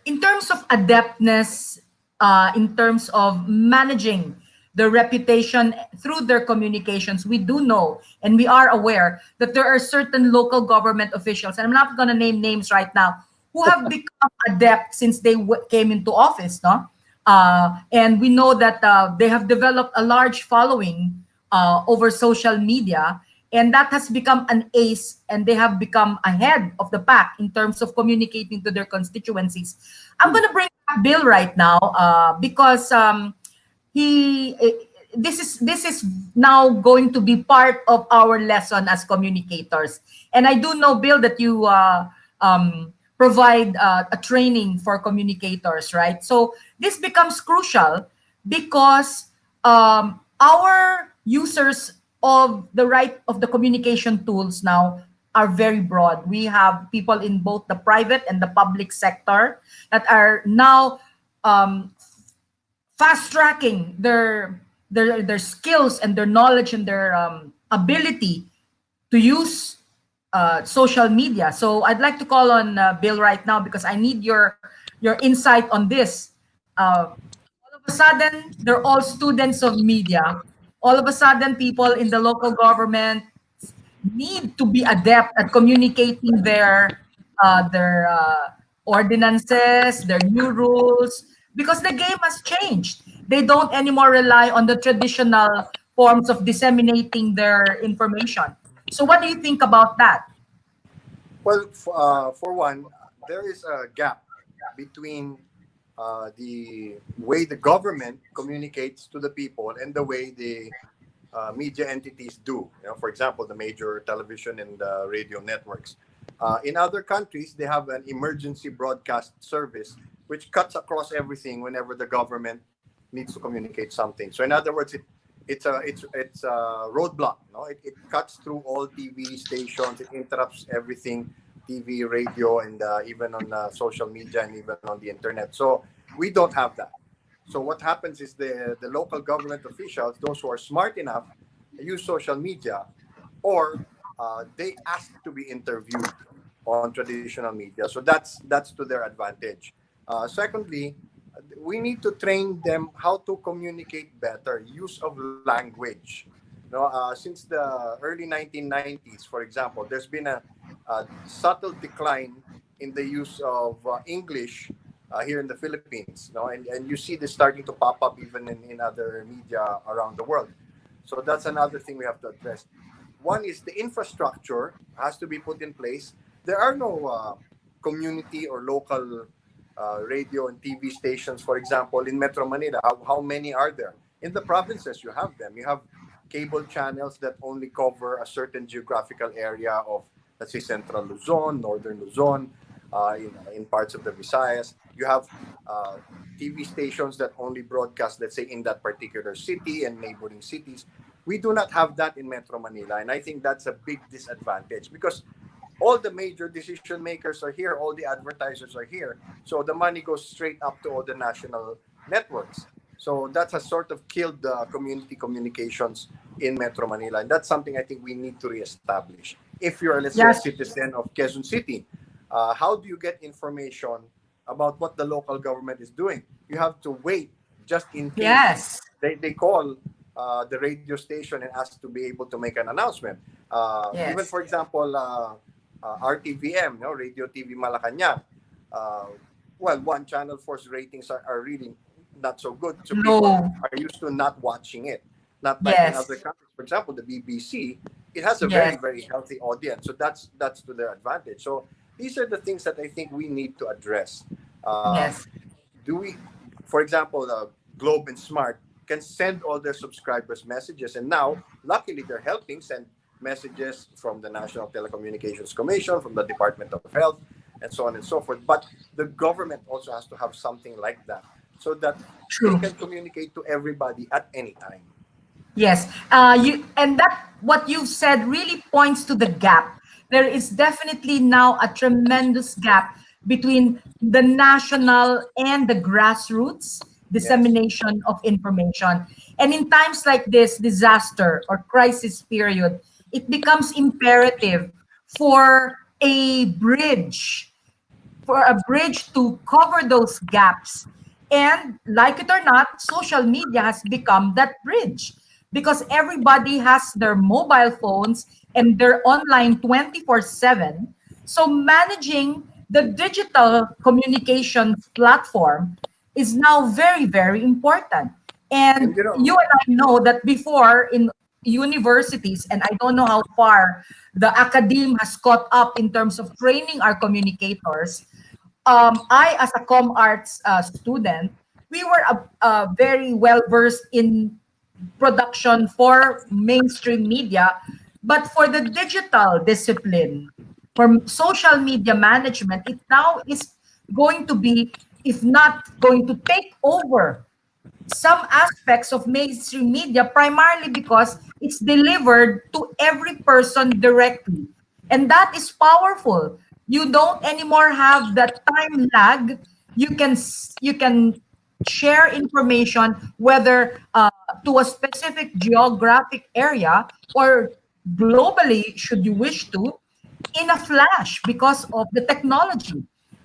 in terms of adeptness, in terms of managing the reputation through their communications, we do know and we are aware that there are certain local government officials, and I'm not going to name names right now, who have become adept since they came into office, no? And we know that they have developed a large following over social media, and that has become an ace, and they have become ahead of the pack in terms of communicating to their constituencies. I'm going to bring up Bill right now, because he this is now going to be part of our lesson as communicators. And I do know, Bill, that you provide a training for communicators, right? So this becomes crucial because our users of the communication tools now are very broad. We have people in both the private and the public sector that are now fast tracking their skills and their knowledge and their ability to use social media. So I'd like to call on Bill right now because I need your insight on this. All of a sudden, they're all students of media. All of a sudden, people in the local government need to be adept at communicating their ordinances, their new rules, because the game has changed. They don't anymore rely on the traditional forms of disseminating their information. So, what do you think about that? Well, for one, there is a gap between the way the government communicates to the people and the way the media entities do. For example, the major television and radio networks. In other countries, they have an emergency broadcast service which cuts across everything whenever the government needs to communicate something. So, in other words, it's a roadblock. No, it cuts through all TV stations. It interrupts everything, TV, radio, and even on social media and even on the internet. So we don't have that. So what happens is the local government officials, those who are smart enough, use social media, or they ask to be interviewed on traditional media. So that's to their advantage. Secondly, we need to train them how to communicate better, use of language. Since the early 1990s, for example, there's been a subtle decline in the use of English here in the Philippines. And you see this starting to pop up even in other media around the world. So that's another thing we have to address. One is the infrastructure has to be put in place. There are no community or local radio and TV stations, for example, in Metro Manila. How many are there? In the provinces, you have them. You have cable channels that only cover a certain geographical area of, let's say, Central Luzon, Northern Luzon, in parts of the Visayas. You have TV stations that only broadcast, let's say, in that particular city and neighboring cities. We do not have that in Metro Manila, and I think that's a big disadvantage because all the major decision makers are here, all the advertisers are here, so the money goes straight up to all the national networks. So that has sort of killed the community communications in Metro Manila, and that's something I think we need to reestablish. If you're, let's say, a citizen of Quezon City, how do you get information about what the local government is doing? You have to wait just in case they call the radio station and ask to be able to make an announcement. Even, for example, RTVM, Radio TV Malacanang. One, Channel 4's ratings are really not so good. So people are used to not watching it. Not like in other countries. For example, the BBC, it has a very, very healthy audience. So that's to their advantage. So these are the things that I think we need to address. Do we, for example, Globe and Smart can send all their subscribers messages, and now, luckily, they're helping send messages from the National Telecommunications Commission, from the Department of Health, and so on and so forth. But the government also has to have something like that so that they can communicate to everybody at any time. Yes, what you've said really points to the gap. There is definitely now a tremendous gap between the national and the grassroots dissemination of information. And in times like this, disaster or crisis period, it becomes imperative for a bridge to cover those gaps. And like it or not, social media has become that bridge because everybody has their mobile phones and they're online 24/7. So managing the digital communications platform is now very, very important. And you and I know that before in universities, and I don't know how far the academe has caught up in terms of training our communicators. I, as a com arts student, we were very well versed in production for mainstream media, but for the digital discipline, for social media management, it now is going to be, if not going to take over some aspects of mainstream media primarily because it's delivered to every person directly. And that is powerful. You don't anymore have that time lag. You can share information whether to a specific geographic area or globally, should you wish to, in a flash because of the technology.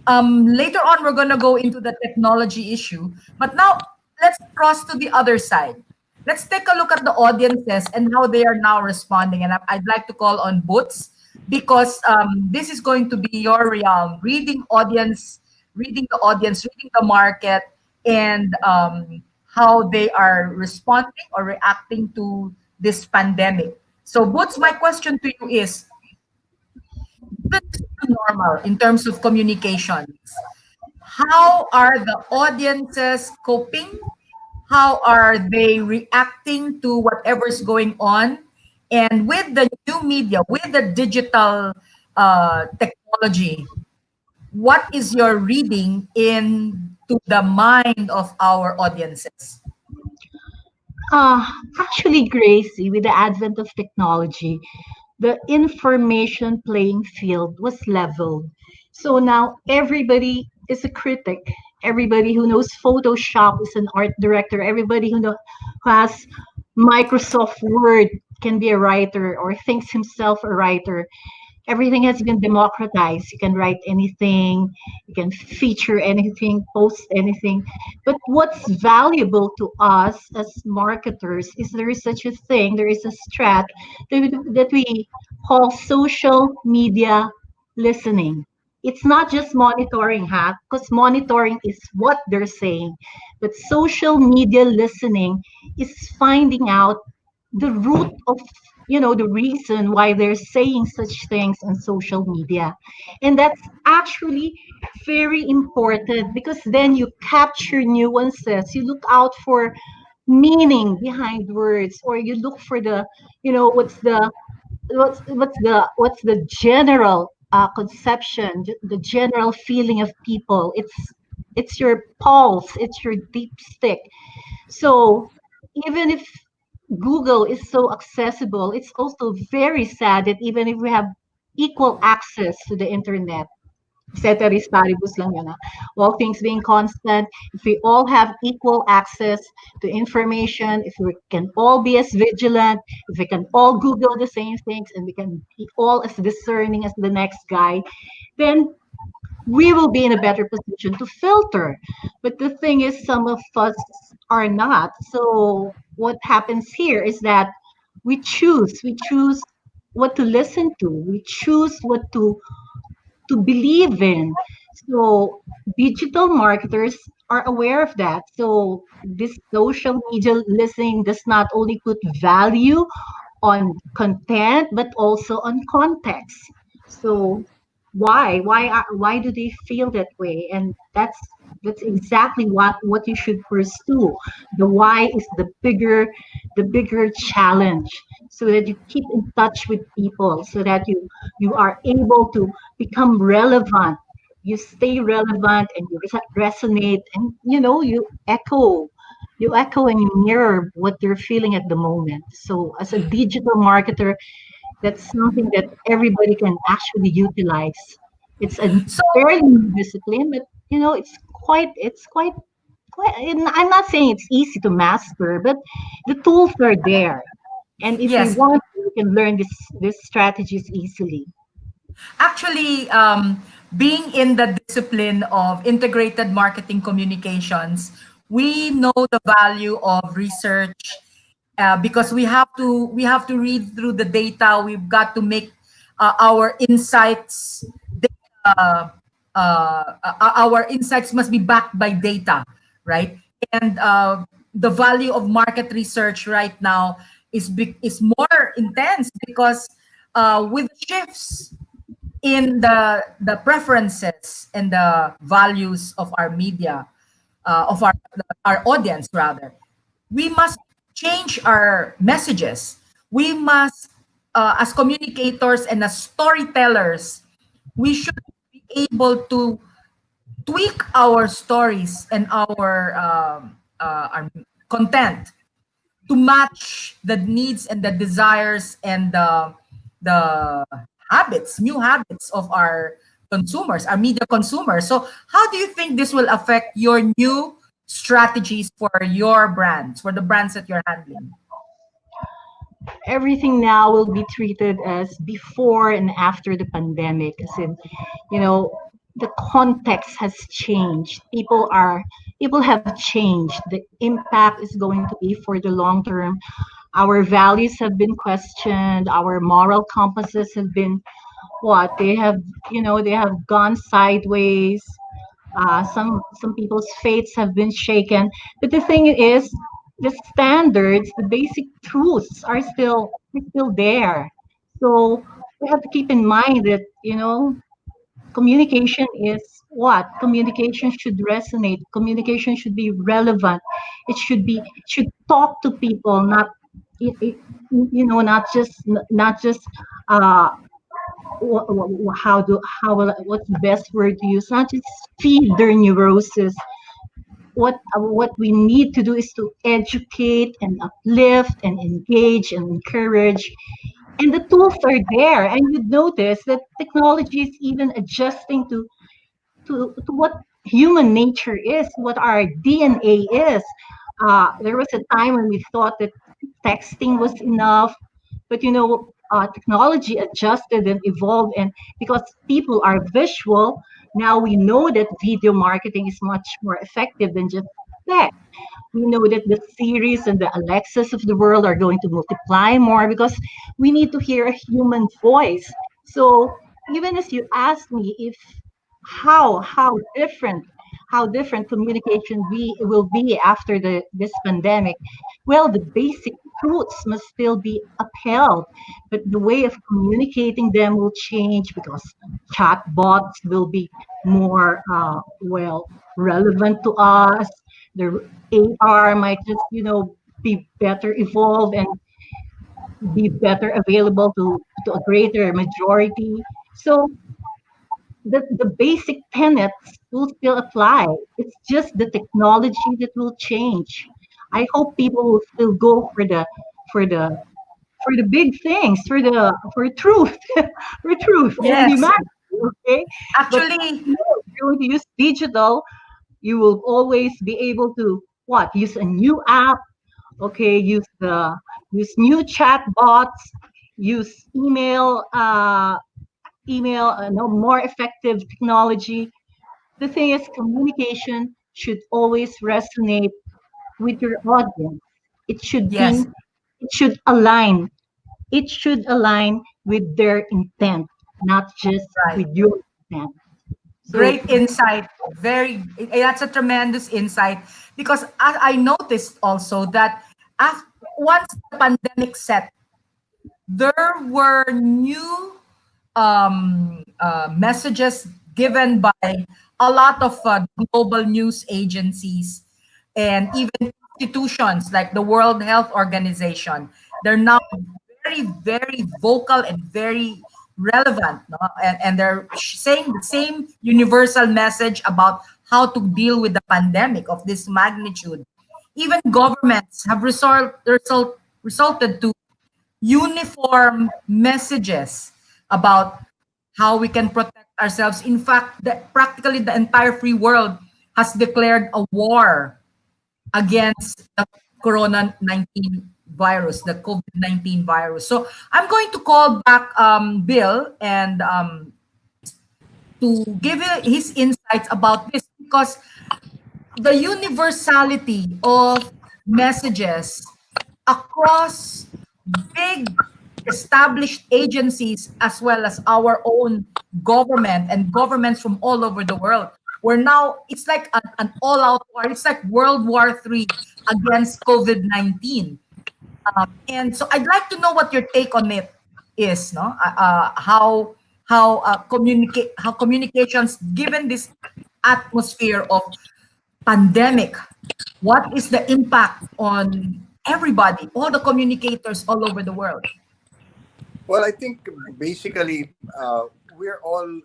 Later on, we're going to go into the technology issue. But now, let's cross to the other side. Let's take a look at the audiences and how they are now responding. And I'd like to call on Boots because this is going to be your reading the audience, reading the market, and how they are responding or reacting to this pandemic. So, Boots, my question to you is, this is normal in terms of communications. How are the audiences coping? How are they reacting to whatever's going on? And with the new media, with the digital technology, what is your reading into the mind of our audiences? Actually, Gracie, with the advent of technology, the information playing field was leveled. So now everybody is a critic. Everybody who knows Photoshop is an art director. Everybody who has Microsoft Word can be a writer or thinks himself a writer. Everything has been democratized. You can write anything, you can feature anything, post anything. But what's valuable to us as marketers is there is such a thing, there is a strat that we call social media listening. It's not just monitoring, because monitoring is what they're saying, but social media listening is finding out the root of the reason why they're saying such things on social media. And that's actually very important because then you capture nuances, you look out for meaning behind words, or you look for the what's the general conception, the general feeling of people. It's your pulse, it's your deep stick. So even if Google is so accessible, it's also very sad that even if we have equal access to the internet, ceteris paribus lang yun, all things being constant, if we all have equal access to information, if we can all be as vigilant, if we can all Google the same things, and we can be all as discerning as the next guy, then we will be in a better position to filter. But the thing is, some of us are not. So what happens here is that we choose what to listen to, we choose what to believe in. So digital marketers are aware of that. So this social media listening does not only put value on content but also on context. So why do they feel that way? And that's exactly what you should pursue. The why is the bigger challenge, so that you keep in touch with people, so that you are able to become relevant, you stay relevant, and you resonate, and you echo and you mirror what they're feeling at the moment. So as a digital marketer, that's something that everybody can actually utilize. It's a So, fairly new discipline, but it's quite. And I'm not saying it's easy to master, but the tools are there. And if we yes, want, we can learn these strategies easily. actually, being in the discipline of integrated marketing communications, we know the value of research because we have to read through the data. We've got to make our insights our insights must be backed by data, right? And the value of market research right now is more intense because with shifts in the preferences and the values of our media, of our audience rather, we must change our messages. We must, as communicators and as storytellers, we should be able to tweak our stories and our content to match the needs and the desires and the habits, new habits of our consumers, our media consumers. So how do you think this will affect your new strategies for your brands, for the brands that you're handling? Everything now will be treated as before and after the pandemic, as in, you know, the context has changed. People have changed. The impact is going to be for the long term. Our values have been questioned. Our moral compasses have been what they have gone sideways. Some people's fates have been shaken, but the thing is, the standards, the basic truths are still there. So we have to keep in mind that communication is what communication should resonate. Communication should be relevant. It should talk to people, not it, it, not just uh what's the best word to use, not just feed their neurosis. What we need to do is to educate and uplift and engage and encourage, and the tools are there, and you notice that technology is even adjusting to what human nature is, what our DNA is. There was a time when we thought that texting was enough, but technology adjusted and evolved, and because people are visual, now we know that video marketing is much more effective than just text. We know that the Series and the Alexas of the world are going to multiply more because we need to hear a human voice. So even as you ask me if how different communication will be after this pandemic, well, the basic truths must still be upheld, but the way of communicating them will change because chatbots will be more relevant to us. The AR might just be better evolved and be better available to a greater majority. So the basic tenets will still apply. It's just the technology that will change. I hope people will still go for the for the big things, for truth, for truth and Yes, humanity. Okay, but actually, if you're going to use digital, you will always be able to use a new app. Okay, use new chat bots, use email, no more effective technology. The thing is, communication should always resonate with your audience. It should be, yes, it should align. It should align with their intent, not just right. with your intent. So Great insight. That's a tremendous insight because I noticed also that after, once the pandemic set, there were new messages given by a lot of global news agencies and even institutions like the World Health Organization. They're now very, very vocal and very relevant, no? And they're saying the same universal message about how to deal with the pandemic of this magnitude. Even governments have resulted to uniform messages about how we can protect ourselves. In fact, practically the entire free world has declared a war against the Corona 19 virus, the COVID 19 virus. So I'm going to call back Bill and to give his insights about this because the universality of messages across big established agencies as well as our own government and governments from all over the world. We're now, it's like an all-out war. It's like World War III against COVID-19. And so I'd like to know what your take on it is, no? How communications, given this atmosphere of pandemic, what is the impact on everybody, all the communicators all over the world? Well, I think basically we're all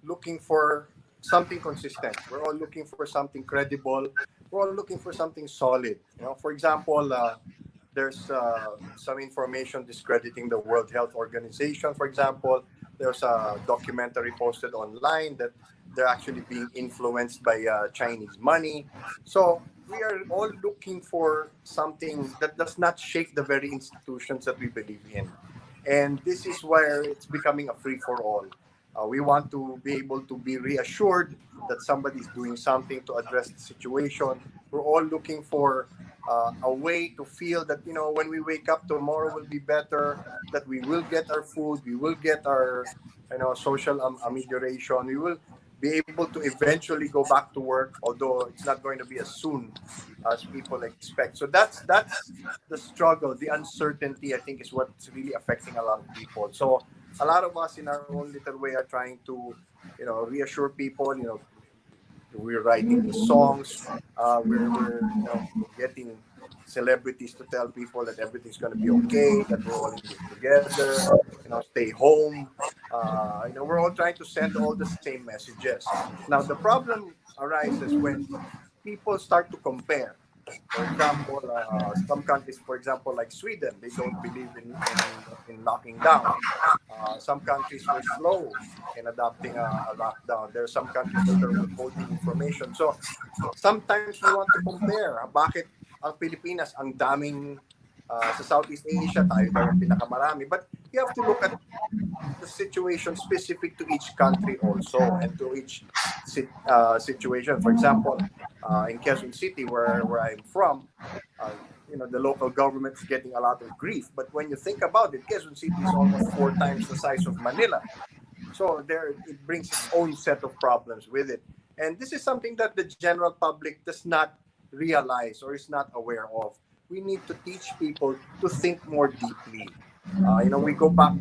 looking for something consistent. We're all looking for something credible we're all looking for something solid. For example, there's some information discrediting the World Health Organization. For example, there's a documentary posted online that they're actually being influenced by Chinese money. So we are all looking for something that does not shake the very institutions that we believe in. And this is where it's becoming a free for all. We want to be able to be reassured that somebody's doing something to address the situation. We're all looking for a way to feel that, when we wake up, tomorrow will be better, that we will get our food, we will get our, social amelioration, we will be able to eventually go back to work, although it's not going to be as soon as people expect. So that's the struggle, the uncertainty, I think, is what's really affecting a lot of people. So a lot of us in our own little way are trying to, reassure people. We're writing these songs. We're getting celebrities to tell people that everything's going to be okay, that we're all in this together, stay home. We're all trying to send all the same messages. Now, the problem arises when people start to compare. For example, some countries, for example, like Sweden, they don't believe in locking down. Some countries were slow in adopting a lockdown. There are some countries that are withholding information. So sometimes we want to compare. Bakit ang Pilipinas ang daming sa Southeast Asia, tayo daw ang pinakamarami. But you have to look at the situation specific to each country also and to each situation. For example, in Quezon City, where I'm from, the local government is getting a lot of grief. But when you think about it, Quezon City is almost 4 times the size of Manila. So it brings its own set of problems with it. And this is something that the general public does not realize or is not aware of. We need to teach people to think more deeply. We go back,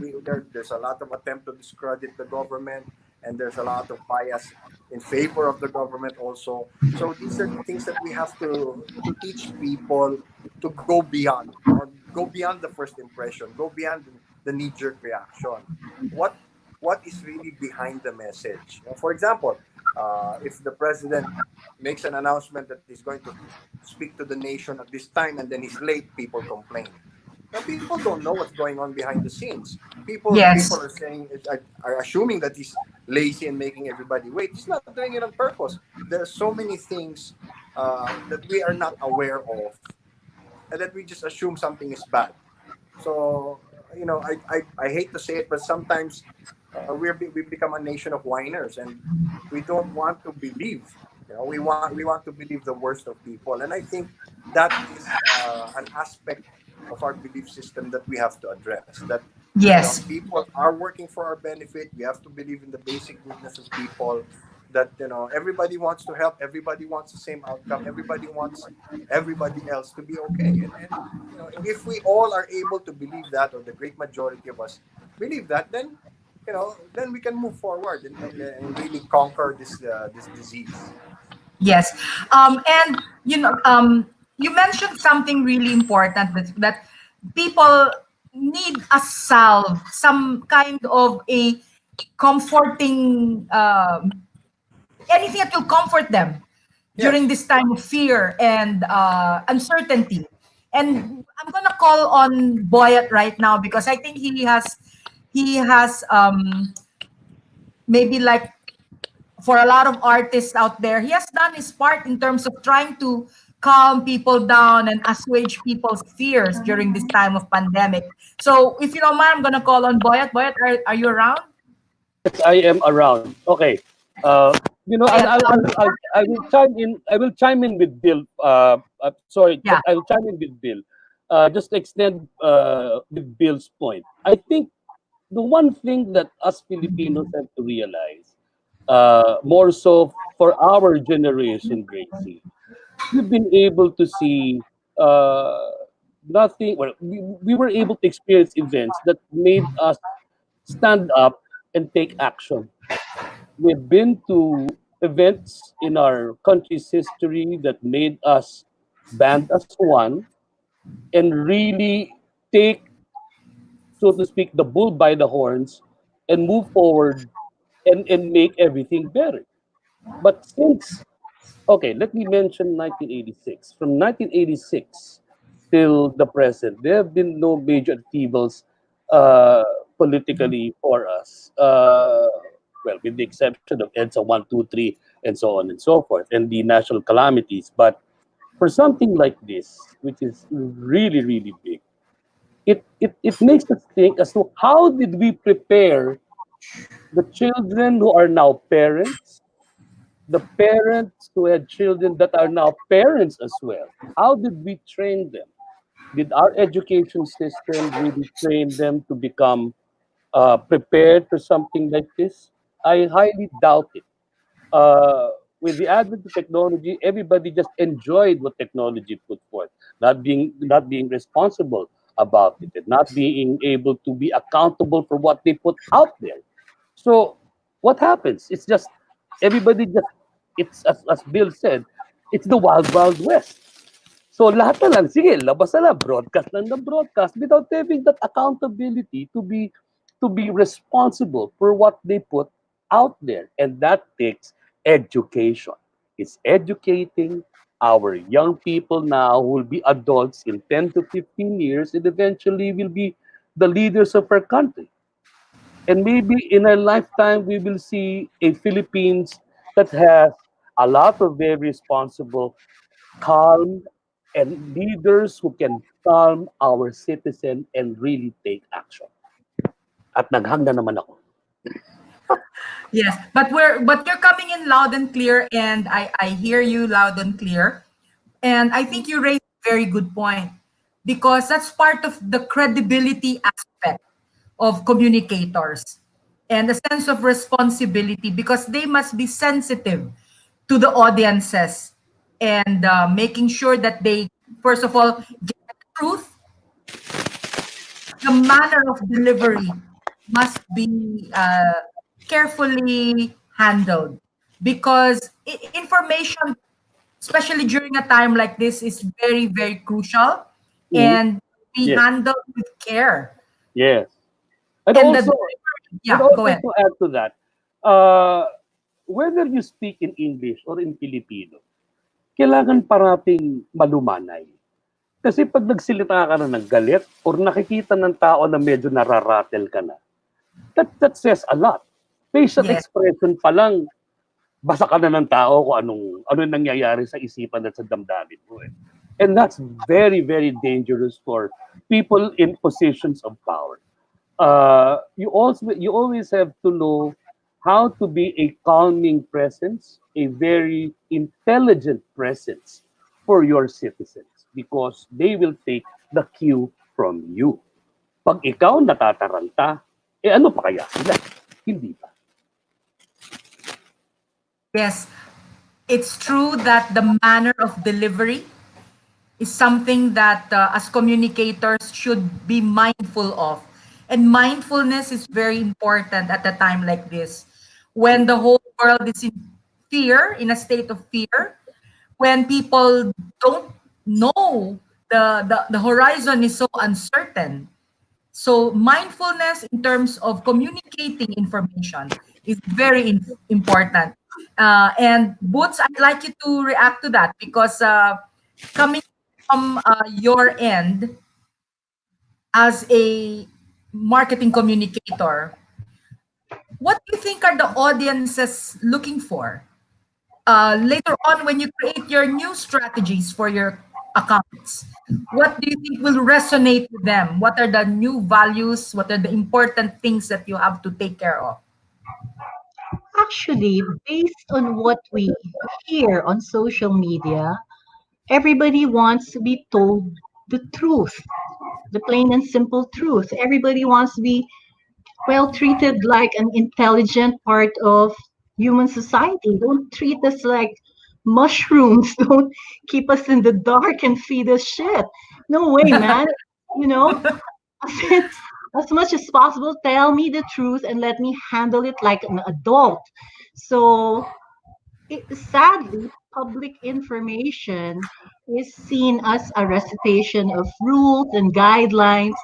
there's a lot of attempt to discredit the government, and there's a lot of bias in favor of the government also. So these are the things that we have to teach people to go beyond, go beyond the first impression, go beyond the knee-jerk reaction. What is really behind the message? For example, if the president makes an announcement that he's going to speak to the nation at this time and then he's late, people complain. Now, people don't know what's going on behind the scenes. People are saying, are assuming that he's lazy and making everybody wait. He's not doing it on purpose. There are so many things that we are not aware of, and that we just assume something is bad. So, I hate to say it, but sometimes we become a nation of whiners, and we don't want to believe. We want to believe the worst of people, and I think that is an aspect of our belief system that we have to address. That people are working for our benefit. We have to believe in the basic goodness of people. That everybody wants to help. Everybody wants the same outcome. Everybody wants everybody else to be okay. And if we all are able to believe that, or the great majority of us believe that, then then we can move forward and really conquer this disease. Yes. And you mentioned something really important, that people need a salve, some kind of a comforting, anything that will comfort them during this time of fear and uncertainty. And I'm gonna call on Boyet right now, because I think he has maybe, like, for a lot of artists out there, he has done his part in terms of trying to calm people down and assuage people's fears during this time of pandemic. So if you don't mind, I'm gonna call on Boyet. Boyet, are you around? Yes, I am around. Okay. I will chime in. I will chime in with Bill. I will chime in with Bill. Just to extend with Bill's point. I think the one thing that us Filipinos have to realize, more so for our generation, Gracie, we've been able to see nothing. Well, we were able to experience events that made us stand up and take action. We've been to events in our country's history that made us band as one and really take, so to speak, the bull by the horns and move forward and make everything better. But since Okay, let me mention 1986. From 1986 till the present, there have been no major upheavals uh, politically for us. Well, with the exception of EDSA 1, 2, 3, and so on and so forth, and the national calamities. But for something like this, which is really, really big, it makes us think as to how did we prepare the children who are now parents, the parents who had children that are now parents as well. How did we train them? Did our education system really train them to become prepared for something like this? I highly doubt it. uh, with the advent of technology, everybody just enjoyed what technology put forth, not being responsible about it, and not being able to be accountable for what they put out there. So what happens? It's just everybody just it's as Bill said, it's the wild wild west. So lahat na lang, sige, labas na lang, broadcast lang ng broadcast without having that accountability to be responsible for what they put out there. And that takes education. It's educating our young people now who will be adults in 10 to 15 years and eventually will be the leaders of our country. And maybe in our lifetime, we will see a Philippines that has a lot of very responsible, calm, and leaders who can calm our citizen and really take action. At naghang na naman ako. Yes, but you're coming in loud and clear, and I hear you loud and clear. And I think you raised a very good point, because that's part of the credibility aspect of communicators and a sense of responsibility, because they must be sensitive to the audiences, and making sure that they, first of all, get the truth. The manner of delivery must be carefully handled, because information, especially during a time like this, is very, very crucial, Mhm. and be Yes, handled with care. yes. And And the also, delivery, and yeah, go also ahead. to add to that, uh, whether you speak in English or in Filipino, kailangan parating malumanay. Kasi pag nagsilita ka na ng galit or nakikita ng tao na medyo nararatel ka na, that says a lot. Facial Yes. expression pa lang, basa ka na ng tao kung ano nangyayari sa isipan at sa damdamin mo. Eh. And that's very, very dangerous for people in positions of power. You always have to know how to be a calming presence, a very intelligent presence for your citizens because they will take the cue from you. Pag ikaw natataranta, ano pa kaya sila? Hindi ba? Yes, it's true that the manner of delivery is something that, as communicators, should be mindful of. And mindfulness is very important at a time like this, when the whole world is in fear, in a state of fear, when people don't know, the horizon is so uncertain. So mindfulness in terms of communicating information is very important. And Boots, I'd like you to react to that, because coming from your end as a marketing communicator, what do you think are the audiences looking for later on when you create your new strategies for your accounts? What do you think will resonate with them? What are the new values? What are the important things that you have to take care of? Actually, based on what we hear on social media, everybody wants to be told the truth, the plain and simple truth. Everybody wants to be well treated like an intelligent part of human society. Don't treat us like mushrooms. Don't keep us in the dark and feed us shit. No way, man. You know, as much as possible, tell me the truth and let me handle it like an adult. So, sadly, public information is seen as a recitation of rules and guidelines.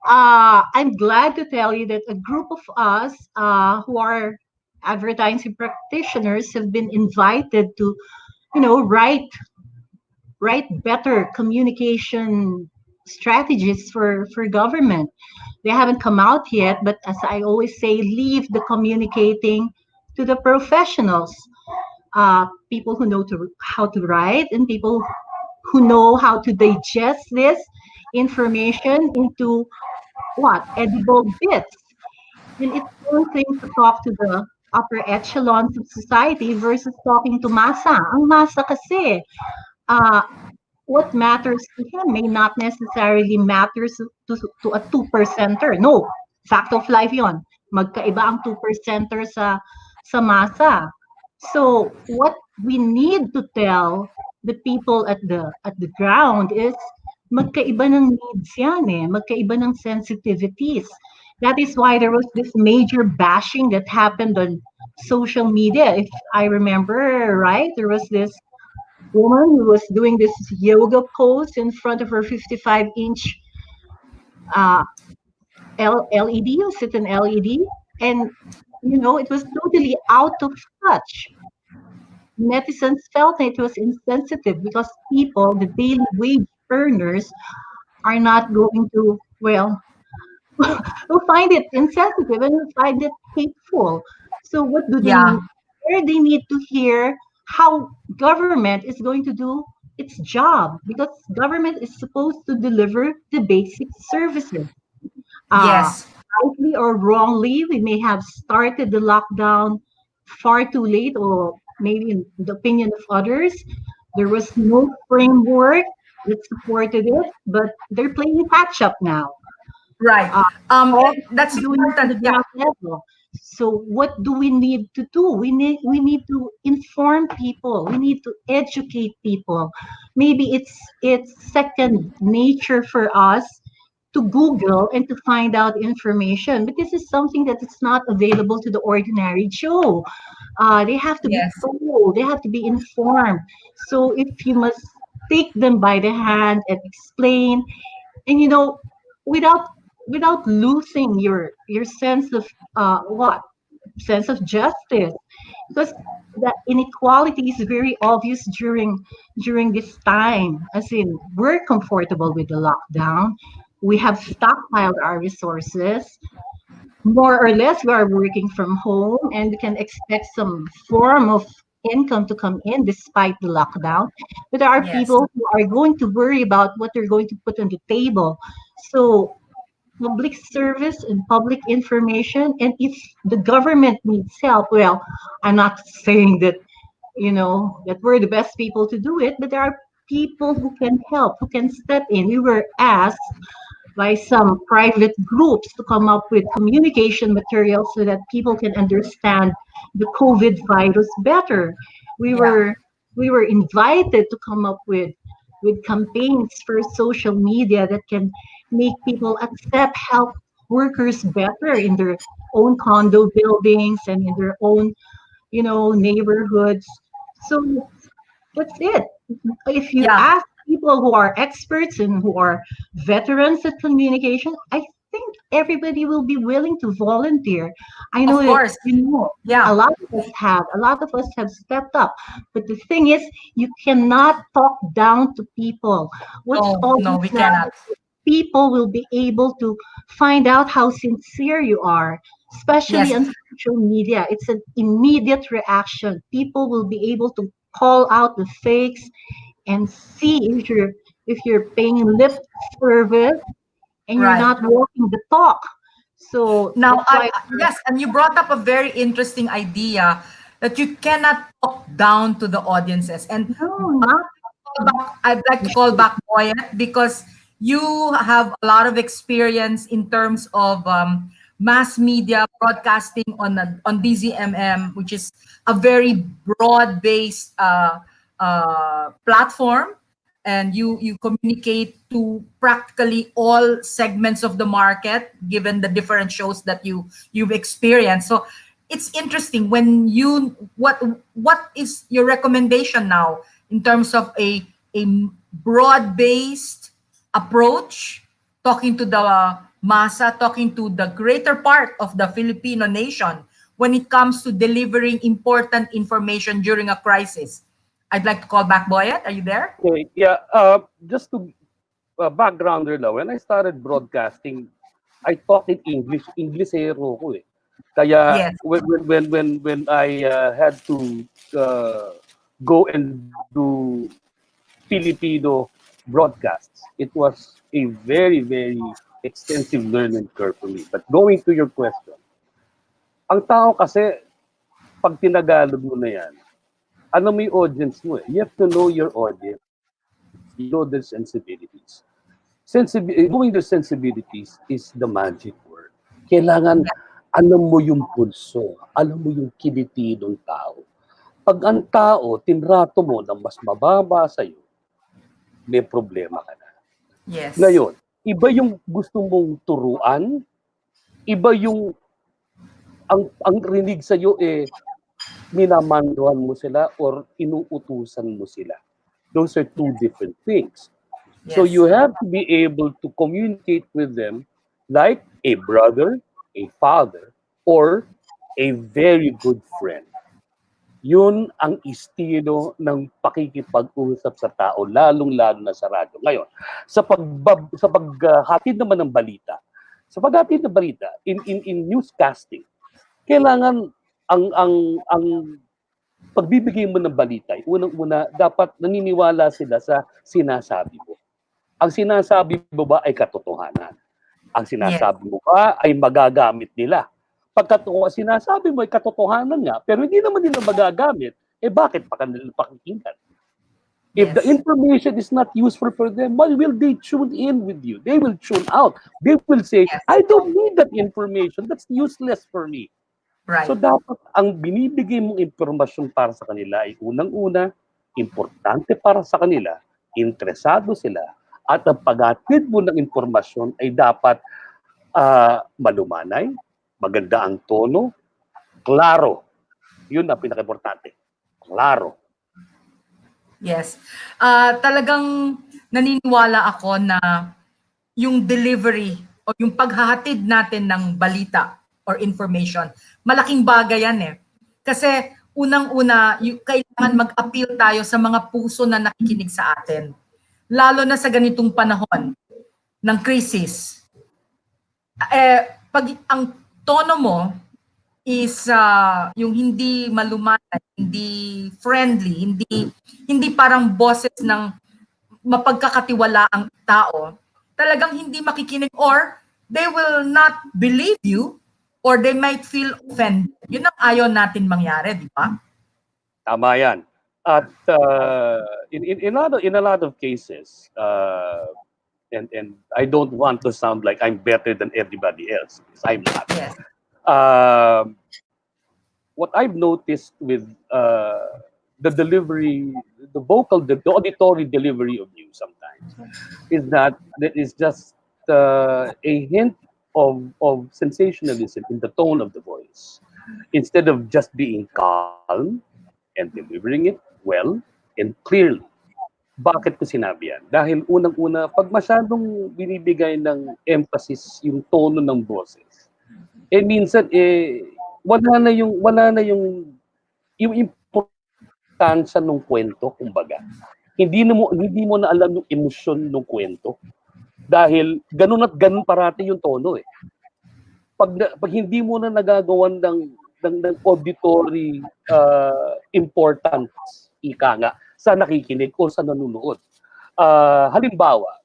I'm glad to tell you that a group of us who are advertising practitioners have been invited to write better communication strategies for government. They haven't come out yet, but as I always say, leave the communicating to the professionals, people who know how to write, and people who know how to digest this information into what edible bits. And it's one thing to talk to the upper echelons of society versus talking to masa. Ang masa kasi, uh, what matters to him may not necessarily matters to a 2%er. No, fact of life yon. Magkaiba ang 2%er sa masa. So what we need to tell the people at the ground is magkaiba ng needs yan eh. Magkaiba ng sensitivities. That is why there was this major bashing that happened on social media. If I remember right, there was this woman who was doing this yoga pose in front of her 55-inch uh, LED, or sit in LED, and it was totally out of touch. Netizens felt it was insensitive because people, the daily wage earners, are not going to, well, will find it insensitive and will find it hateful. So what do they Yeah. need? Where they need to hear how government is going to do its job, because government is supposed to deliver the basic services. Uh, Yes. Rightly or wrongly, we may have started the lockdown far too late, or maybe in the opinion of others, there was no framework that supported it, but they're playing catch up now. Right. Uh, all That's doing it on the important. Yeah. ground level. So what do we need to do? We need to inform people. We need to educate people. Maybe it's second nature for us to Google and to find out information, but this is something that is not available to the ordinary Joe. They have to be Yes. told. They have to be informed. So if you must take them by the hand and explain, and without losing your sense of what sense of justice, because the inequality is very obvious during this time. As in, we're comfortable with the lockdown, we have stockpiled our resources, more or less we are working from home, and we can expect some form of income to come in despite the lockdown. But there are Yes. people who are going to worry about what they're going to put on the table. So public service and public information, and if the government needs help, well, I'm not saying that we're the best people to do it, but there are people who can help, who can step in. We were asked by some private groups to come up with communication materials so that people can understand the COVID virus better. We Yeah. were we were invited to come up with campaigns for social media that can make people accept health workers better in their own condo buildings and in their own, neighborhoods. So that's it. If you Yeah. ask people who are experts and who are veterans at communication, I think everybody will be willing to volunteer. I know Of that course. a Yeah. lot of us have stepped up. But the thing is, you cannot talk down to people. What's No, no, always we matters, cannot. people will be able to find out how sincere you are, especially Yes. on social media. It's an immediate reaction. People will be able to call out the fakes and see if you're paying lip service and you're Right. not walking the talk. So Now, that's why yes, and you brought up a very interesting idea that you cannot talk down to the audiences. And no, not I'd like to call back Boyet because you have a lot of experience in terms of mass media broadcasting on DZMM, which is a very broad-based platform, and you communicate to practically all segments of the market, given the different shows that you've experienced. So it's interesting when what is your recommendation now in terms of a broad-based approach, talking to the masa, talking to the greater part of the Filipino nation when it comes to delivering important information during a crisis. I'd like to call back Boyet. Are you there? Okay, yeah. Just to backgrounder lang, when I started broadcasting, I talked in English. Inglesero ko eh. Kaya Yes. when I had to go and do Filipino broadcasts, it was a very, very extensive learning curve for me. But going to your question, ang tao kasi, pag tinagalog mo na yan, ano mo yung audience mo eh. You have to know your audience. You know their sensibilities. Knowing their sensibilities is the magic word. Kailangan alam mo yung pulso, alam mo yung kiliti ng tao. Pag ang tao, tinrato mo na mas mababa sa'yo, may problema ka na. Yes. Ngayon, iba yung gusto mong turuan, iba yung ang rinig sa'yo minamanduhan mo sila or inuutusan mo sila. Those are two different things. Yes. So you have to be able to communicate with them like a brother, a father, or a very good friend. Yun ang estilo ng pakikipag-usap sa tao, lalong-lalo na sa radyo. Ngayon, sa paghatid naman ng balita, in newscasting, kailangan ang pagbibigay mo ng balita, unang-una, dapat naniniwala sila sa sinasabi mo. Ang sinasabi mo ba ay katotohanan? Ang sinasabi mo ba ay magagamit nila? Pagka sinasabi mo ay katotohanan nga, pero hindi naman nila magagamit, bakit pa kanila pakikinggan? If the information is not useful for them, why will they tune in with you? They will tune out. They will say, I don't need that information. That's useless for me. Right. So dapat ang binibigay mong impormasyon para sa kanila ay unang-una, importante para sa kanila, interesado sila, at ang paghatid mo ng impormasyon ay dapat malumanay, maganda ang tono, klaro. Yun ang pinaka-importante. Klaro. Yes. Talagang naniniwala ako na yung delivery o yung paghahatid natin ng balita or information, malaking bagay yan eh. Kasi unang-una, kailangan mag-appeal tayo sa mga puso na nakikinig sa atin. Lalo na sa ganitong panahon ng crisis. Pag ang tono mo is yung hindi malumanay, hindi friendly, hindi parang boses ng mapagkakatiwalaang tao, talagang hindi makikinig or they will not believe you or they might feel offended. Yun ang ayaw natin mangyari, di ba? Tama yan. At in a lot of cases, and I don't want to sound like I'm better than everybody else, because I'm not. Yes. What I've noticed with the delivery, the auditory delivery of news sometimes, is that there is just a hint of sensationalism in the tone of the voice. Instead of just being calm and delivering it well and clearly. Bakit ko sinabi yan? Dahil unang-una, pag masyadong binibigay ng emphasis yung tono ng boses, minsan wala na yung importansya ng kwento, kumbaga. Hindi mo na alam yung emosyon ng kwento dahil ganun at ganun parati yung tono eh. Pag hindi mo na nagagawan ng auditory importance, ika nga, sa nakikinig o sa nanonood. Halimbawa,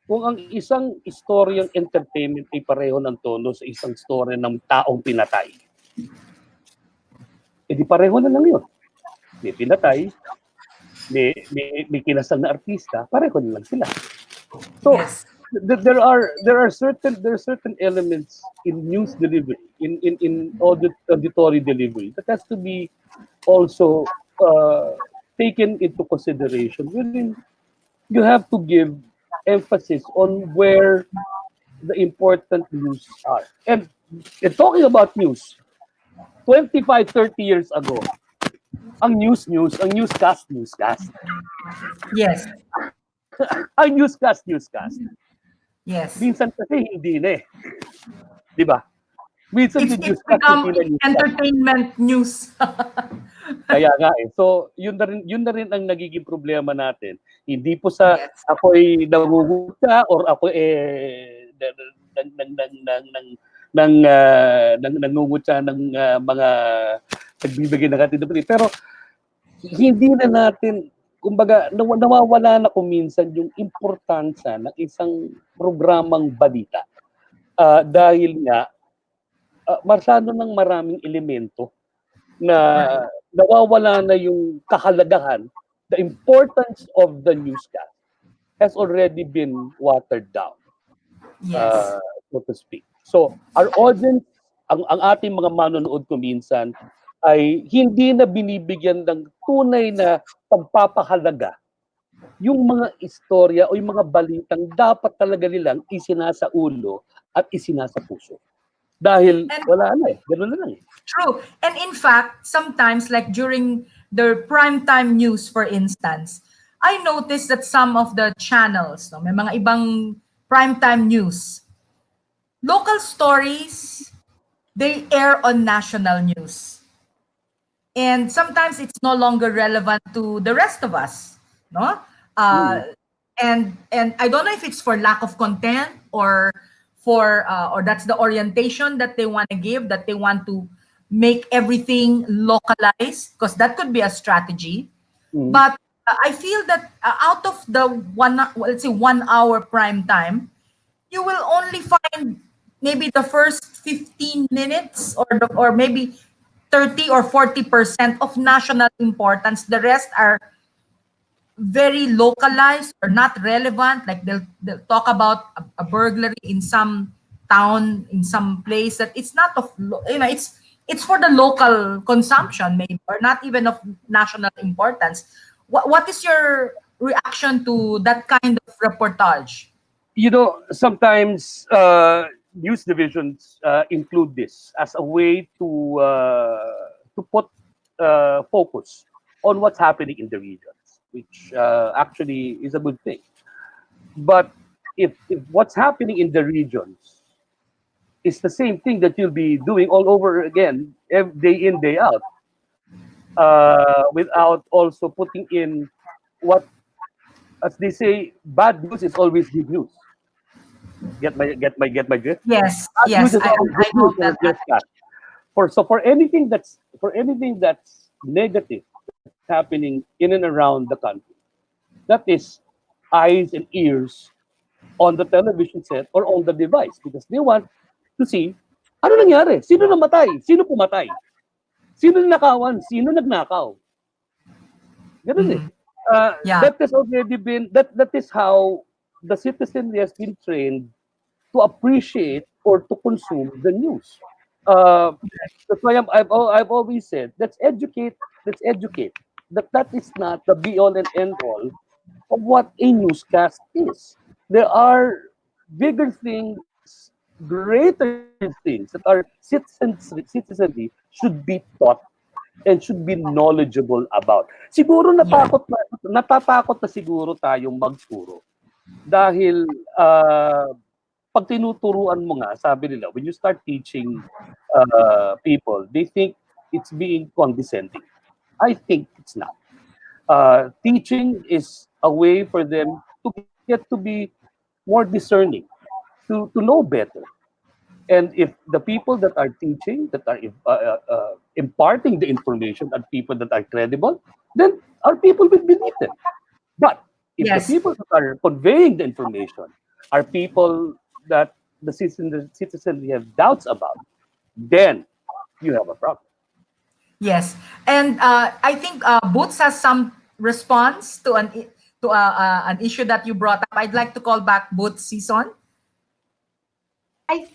kung ang isang istoryang entertainment ay pareho ng tono sa isang story ng taong pinatay, di pareho na lang yun. May pinatay, may kinasal na artista, pareho na lang sila. So, there are certain elements in news delivery, in auditory delivery that has to be also taken into consideration. Wherein you have to give emphasis on where the important news are. And talking about news, 25, 30 years ago, ang newscast. Yes. Ang newscast. Yes. Minsan kasi hindi na eh. Di ba? Minsan It's become entertainment news. Kaya nga eh. So, yun na rin ang nagiging problema natin. Hindi po sa Yes. ako'y nangungutya or ako nangungutya ng mga nagbibigay ng atin. Pero hindi na natin, kumbaga, nawawala na kuminsan yung importansya ng isang programang balita. Dahil nga, masyado ng maraming elemento na nawawala na yung kahalagahan. The importance of the newscast has already been watered down, Yes. so to speak. So, our audience, ang ating mga manonood ko minsan, ay hindi na binibigyan ng tunay na pagpapahalaga yung mga istorya o yung mga balitang dapat talaga nilang isinasaulo at isinasapuso. Dahil wala na eh. Ganun na lang eh. True. And in fact, sometimes like during the primetime news, for instance, I noticed that some of the channels, may mga ibang primetime news, local stories, they air on national news. And sometimes it's no longer relevant to the rest of us, no? And I don't know if it's for lack of content or that's the orientation that they want to give, that they want to make everything localized, because that could be a strategy. But I feel that out of the let's say 1 hour prime time, you will only find maybe the first 15 minutes or maybe 30 or 40% of national importance. The rest are very localized or not relevant. Like they'll talk about a burglary in some town, in some place that it's not of, it's for the local consumption maybe, or not even of national importance. What is your reaction to that kind of reportage? Sometimes news divisions include this as a way to put focus on what's happening in the regions, which actually is a good thing. But if what's happening in the regions is the same thing that you'll be doing all over again, day in, day out, without also putting in what, as they say, bad news is always good news. Get my drift? Yes, Bad yes, news is I always good know news, that. just that. For anything that's negative happening in and around the country, that is eyes and ears on the television set or on the device, because they want to see ano nangyari, sino namatay, sino pumatay, sino nakawan, sino nagnakaw. Ganun eh. Yeah. That has already been, that is how the citizenry has been trained to appreciate or to consume the news. That's why I've always said, let's educate. That is not the be all and end all of what a newscast is. There are bigger things, greater things that our citizenry should be taught and should be knowledgeable about. Siguro natatakot na siguro tayong magturo. Dahil pag tinuturuan mo nga, sabi nila, when you start teaching people, they think it's being condescending. I think it's not. Teaching is a way for them to get to be more discerning, to know better. And if the people that are teaching, that are imparting the information are people that are credible, then our people will believe them. But if Yes. the people that are conveying the information are people that the citizenry have doubts about, then you have a problem. Yes, and I think Boots has some response to an issue that you brought up. I'd like to call back Boots Season.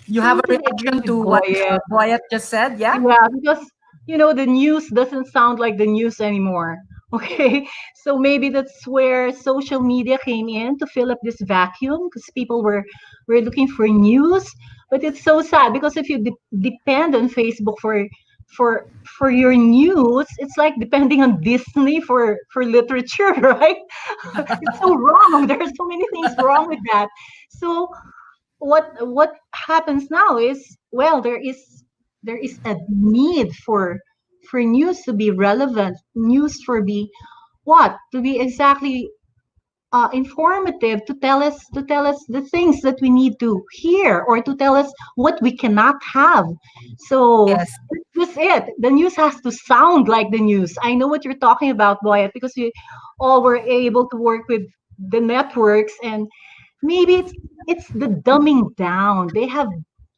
You have a totally reaction agree to with what Boyet. Boyet just said, yeah? Yeah, because the news doesn't sound like the news anymore. Okay, so maybe that's where social media came in to fill up this vacuum, because people were looking for news. But it's so sad, because if you depend on Facebook for your news, it's like depending on Disney for literature, right? It's so wrong. There are so many things wrong with that. So what happens now is, well, there is a need for for news to be relevant, news for be what? To be exactly informative, to tell us the things that we need to hear, or to tell us what we cannot have. So Yes. that's it. The news has to sound like the news. I know what you're talking about, Boyet, because we all were able to work with the networks, and maybe it's the dumbing down. They have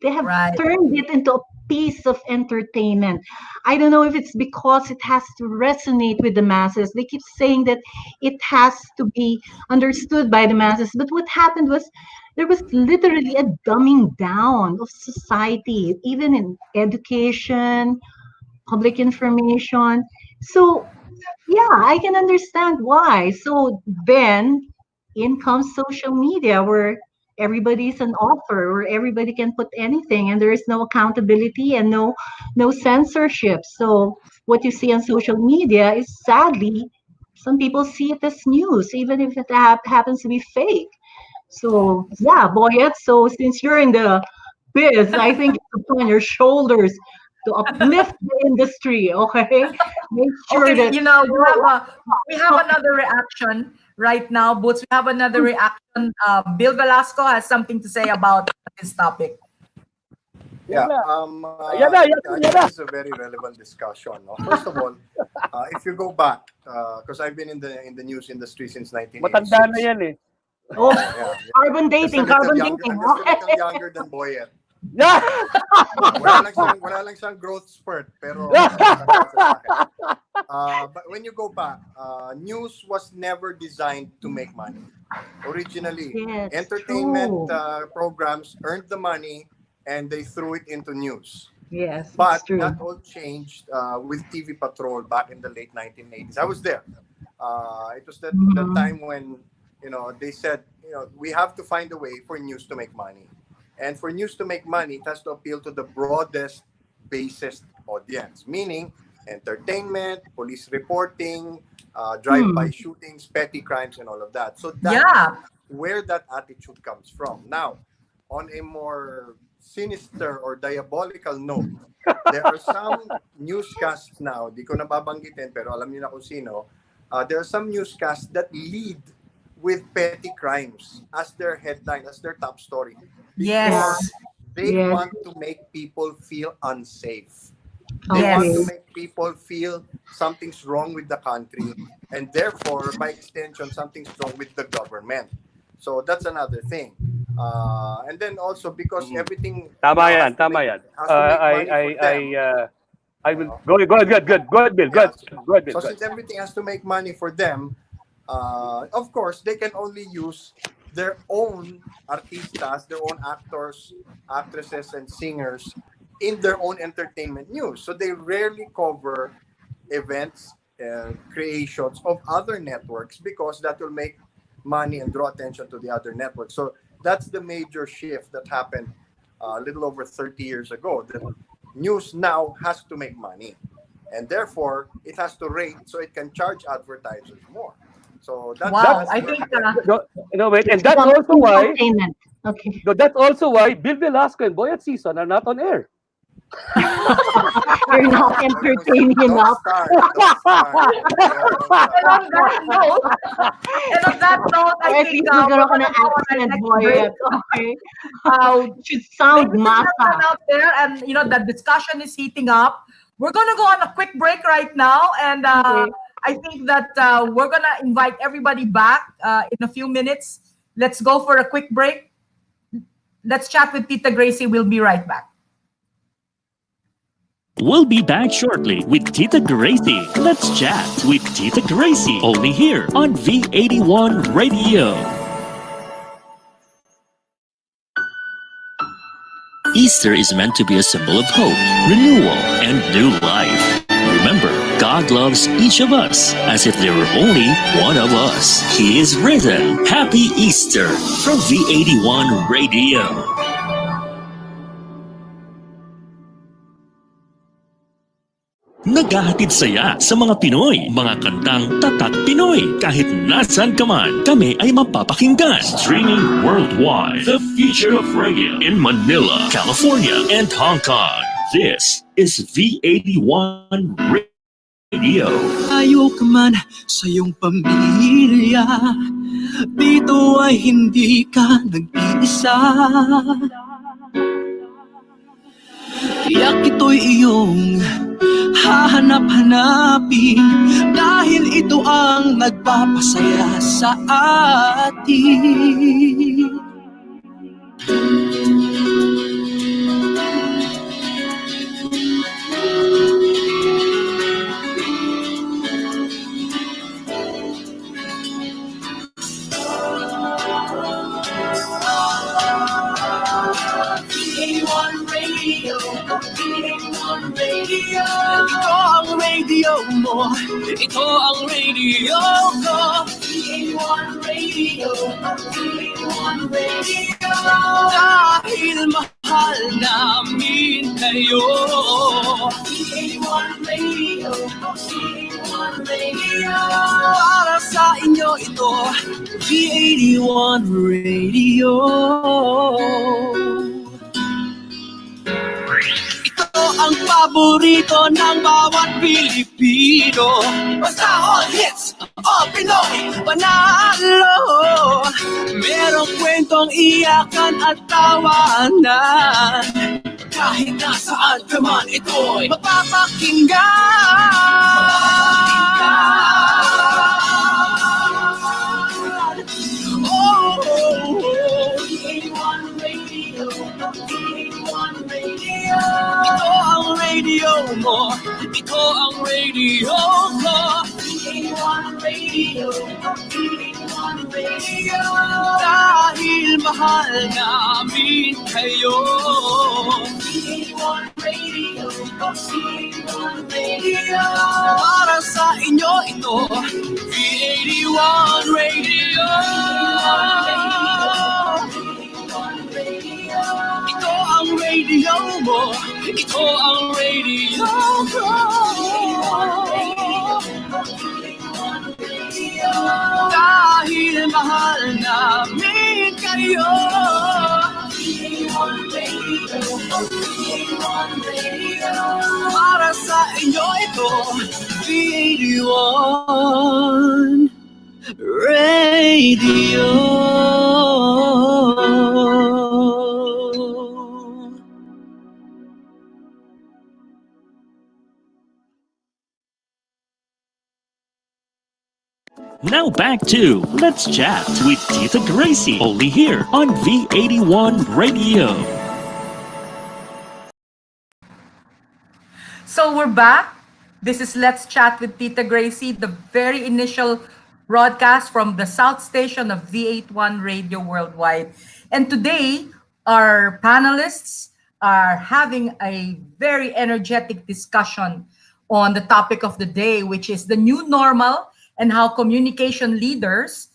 Right. turned it into a piece of entertainment. I don't know if it's because it has to resonate with the masses. They keep saying that it has to be understood by the masses. But what happened was there was literally a dumbing down of society, even in education, public information. So yeah, I can understand why. So then in comes social media, where everybody's an author, where everybody can put anything, and there is no accountability and no censorship. So what you see on social media is, sadly, some people see it as news, even if it happens to be fake. So yeah, Boyet, so since you're in the biz, I think it's upon your shoulders to uplift the industry, okay? Make sure Okay, that we have another reaction right now, Boots. We have another reaction. Bill Velasco has something to say about this topic. Yeah, Yan na, I yan think na. this is a very relevant discussion. No? First of all, if you go back, because I've been in the news industry since 1986. Matanda na yan eh. oh, Yeah, carbon just a dating, little carbon younger, dating. I'm just a little younger than Boyet. Yeah. Wala lang siyang growth spurt, pero but when you go back, news was never designed to make money. Originally, Yes, entertainment true. programs earned the money and they threw it into news. Yes, But it's true. that all changed with TV Patrol back in the late 1980s. I was there. It was that time when they said we have to find a way for news to make money. And for news to make money, it has to appeal to the broadest, basest audience, meaning entertainment, police reporting, drive-by shootings, petty crimes, and all of that. So that's Yeah. where that attitude comes from. Now, on a more sinister or diabolical note, there are some newscasts now, di ko nababanggitin, pero alam niyo na kung sino, there are some newscasts that lead with petty crimes as their headline, as their top story. Yes. They Yes. want to make people feel unsafe. They want to make people feel something's wrong with the country, and therefore, by extension, something's wrong with the government. So that's another thing. And then also because everything Tama yan, tama yan. has to make money for them. I will go ahead, good. Go ahead, Bill. Go ahead, Bill. So since everything has to make money for them, of course, they can only use their own artistas, their own actors, actresses, and singers in their own entertainment news. So they rarely cover events and creations of other networks because that will make money and draw attention to the other networks. So that's the major shift that happened a little over 30 years ago. That news now has to make money, and therefore it has to rate so it can charge advertisers more. So that's I think Wait, and that's also why. Entertainment. Okay. That's also why Bill Velasco and Boyet Season are not on air. You're not entertaining enough. And on that note, I At think least we're we're gonna gonna go on our accent next Boyet. break. Okay. It should sound Ladies and masa. gentlemen out there, and the discussion is heating up. We're gonna go on a quick break right now, and I think that we're gonna invite everybody back in a few minutes. Let's go for a quick break. Let's chat with Tita Gracie. We'll be right back. We'll be back shortly with Tita Gracie. Let's chat with Tita Gracie, only here on V81 Radio. Easter is meant to be a symbol of hope, renewal, and new life. Remember, God loves each of us as if there were only one of us. He is risen. Happy Easter from V81 Radio. Naghahatid saya sa mga Pinoy, mga kantang tatak Pinoy. Kahit nasan ka man, kami ay mapapakinggan. Streaming worldwide, the future of radio in Manila, California, and Hong Kong. This is V81 Radio. Ayaw ka man sa iyong pamilya, dito ay hindi ka nag-iisa. Tiyak ito'y iyong hahanap-hanapin, dahil ito ang nagpapasaya sa atin. V81 Radio, V81 Radio. Ito ang radio mo, ito ang radio ko. V81 Radio, V81 Radio. Dahil mahal namin kayo. V81 Radio, V81 Radio. Para sa inyo ito, V81 Radio. Ang paborito ng bawat Pilipino, basta all hits, all Pinoy, panalo. Merong kwentong iyakan at tawanan, kahit nasaan ka man ito'y mapapakinggan. Oh, V81 Radio, V81 Radio. Ito ang radio mo, ito ang radio ko. V81 Radio, V81 Radio. Dahil mahal namin kayo. V81 Radio, V81 Radio. Para sa inyo ito, V81 Radio. Ito ang radio mo, ito ang radio ko. Dahil mahal namin kayo. Para sa inyo ito, V81 Radio. Now back to Let's Chat with Tita Gracie, only here on V81 Radio. So we're back. This is Let's Chat with Tita Gracie, the very initial broadcast from the South Station of V81 Radio Worldwide. And today, our panelists are having a very energetic discussion on the topic of the day, which is the new normal and how communication leaders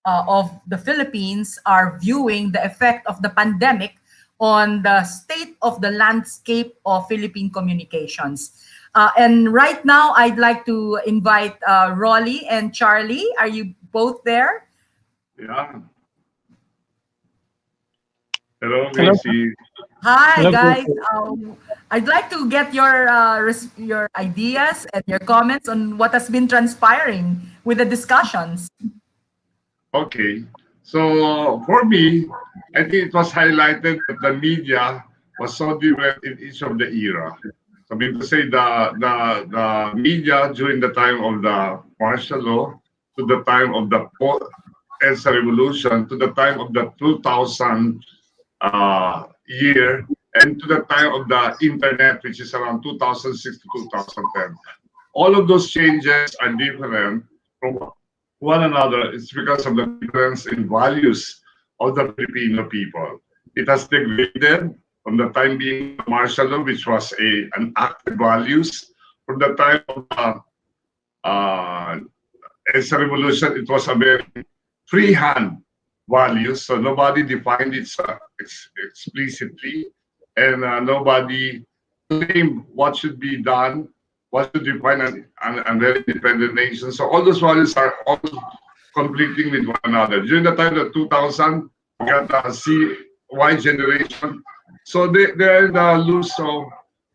of the Philippines are viewing the effect of the pandemic on the state of the landscape of Philippine communications. And right now, I'd like to invite Rolly and Charlie. Are you both there? Yeah. Hello, Gracie. Hi, Hello, guys. I'd like to get your ideas and your comments on what has been transpiring with the discussions. Okay. So for me, I think it was highlighted that the media was so different in each of the era. I mean to say the media during the time of the martial law, to the time of the EDSA revolution, to the time of the 2000 year, and to the time of the internet, which is around 2006 to 2010. All of those changes are different from one another. It's because of the difference in values of the Filipino people. It has degraded from the time being martial law, which was an active values. From the time of the EDSA revolution, it was a very freehand values. So nobody defined it explicitly, and nobody claimed what should be done, what should define a very independent nation. So all those values are all conflicting with one another. During the time of 2000, we got the CY generation. So they're in the loose of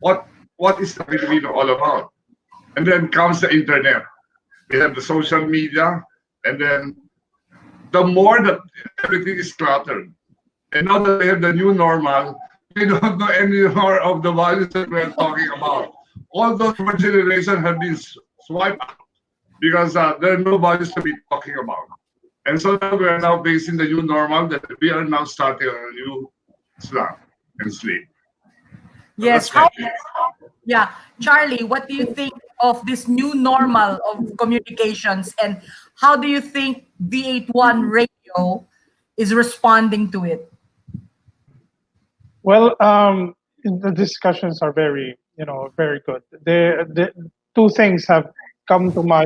what what is the Filipino all about? And then comes the internet. We have the social media, and then the more that everything is cluttered. And now that we have the new normal, we don't know any more of the values that we're talking about. All those for generation have been swiped out because there are no values to be talking about. And so now we are now facing the new normal that we are now starting on a new slump and sleep. So Yes. that's my take. Yeah, Charlie, what do you think of this new normal of communications, and how do you think V81 Radio is responding to it? Well, the discussions are very, very good. The two things have come to my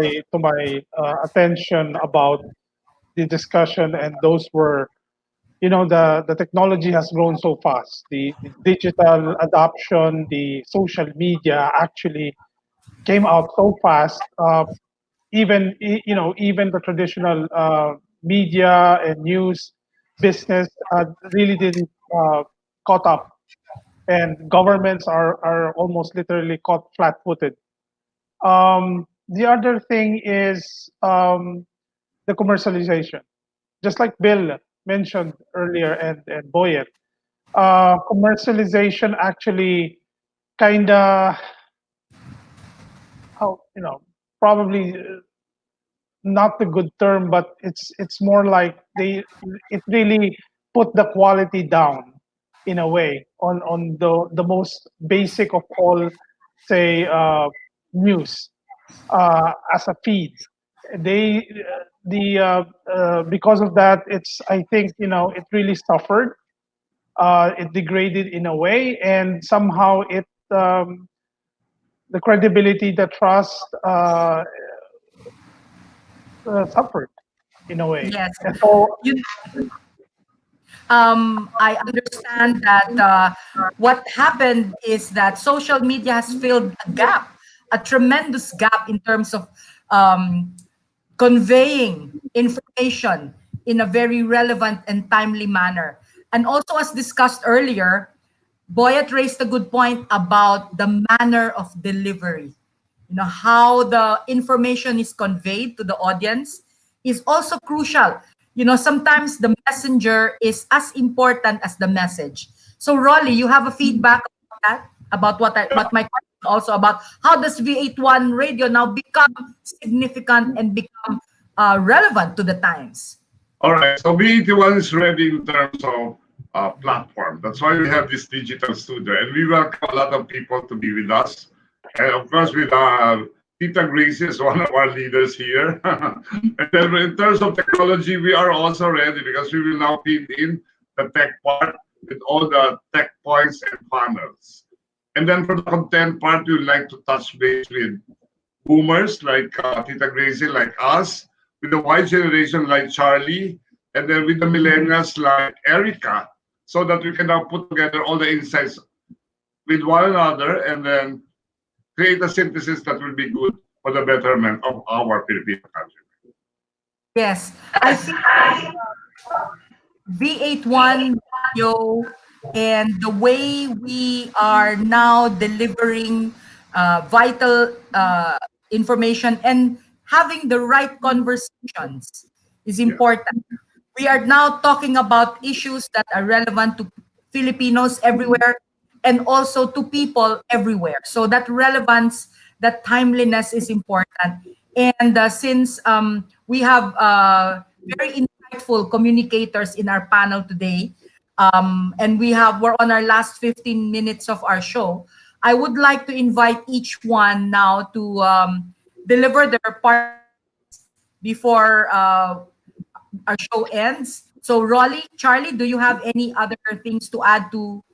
attention about the discussion, and those were, the technology has grown so fast. The digital adoption, the social media actually came out so fast. Even the traditional media and news business really didn't caught up, and governments are almost literally caught flat-footed. The other thing is the commercialization, just like Bill mentioned earlier, and Boyet. Commercialization actually kind of, how, probably not the good term, but it's more like it really put the quality down in a way on the most basic of all, say, news as a feed. They the Because of that, it's, I think, it really suffered. It degraded in a way, and somehow the credibility, the trust, suffered in a way. Yes. And so, You, I understand that what happened is that social media has filled a gap, a tremendous gap in terms of um, conveying information in a very relevant and timely manner. And also, as discussed earlier, Boyet raised a good point about the manner of delivery. How the information is conveyed to the audience is also crucial. Sometimes the messenger is as important as the message. So, Rolly, you have a feedback about that, about what my question also about how does V81 radio now become significant and become relevant to the times? All right, so B81 is ready in terms of platform. That's why we have this digital studio, and we welcome a lot of people to be with us. And of course, with Tita Gracie is one of our leaders here. And then in terms of technology, we are also ready because we will now feed in the tech part with all the tech points and panels. And then for the content part, we would like to touch base with boomers like Tita Gracie, like us, with the Y generation like Charlie, and then with the millennials like Erica, so that we can now put together all the insights with one another and then create a synthesis that will be good for the betterment of our Filipino country. Yes, I think V81 radio and the way we are now delivering vital information and having the right conversations is Yeah. important. We are now talking about issues that are relevant to Filipinos everywhere and also to people everywhere. So that relevance, that timeliness is important. And since we have very insightful communicators in our panel today, and we're on our last 15 minutes of our show, I would like to invite each one now to deliver their part before our show ends. So, Rolly, Charlie, do you have any other things to add to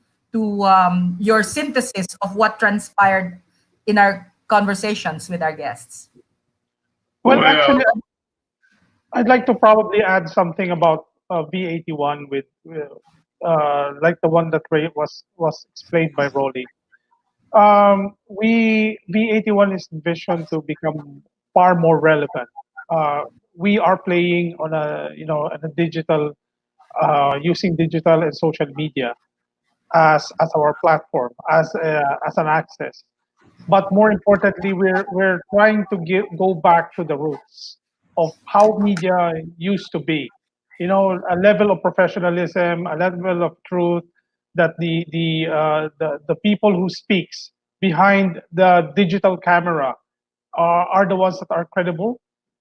your synthesis of what transpired in our conversations with our guests? well, Well, actually, I'd like to probably add something about V81 with, like the one that was explained by Rolly. We V81 is envisioned to become far more relevant. We are playing on a digital, using digital and social media. as our platform, as an access. But more importantly, we're trying to go back to the roots of how media used to be. You know, a level of professionalism, a level of truth that the people who speaks behind the digital camera are the ones that are credible.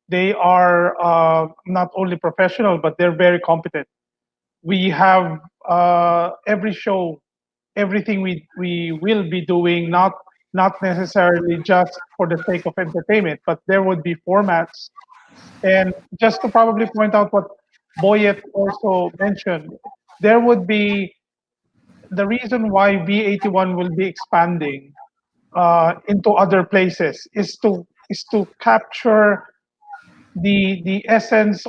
They are not only professional, but they're very competent. We have every show, everything we will be doing, not necessarily just for the sake of entertainment, but there would be formats. And just to probably point out what Boyet also mentioned, there would be the reason why V81 will be expanding into other places is to capture the essence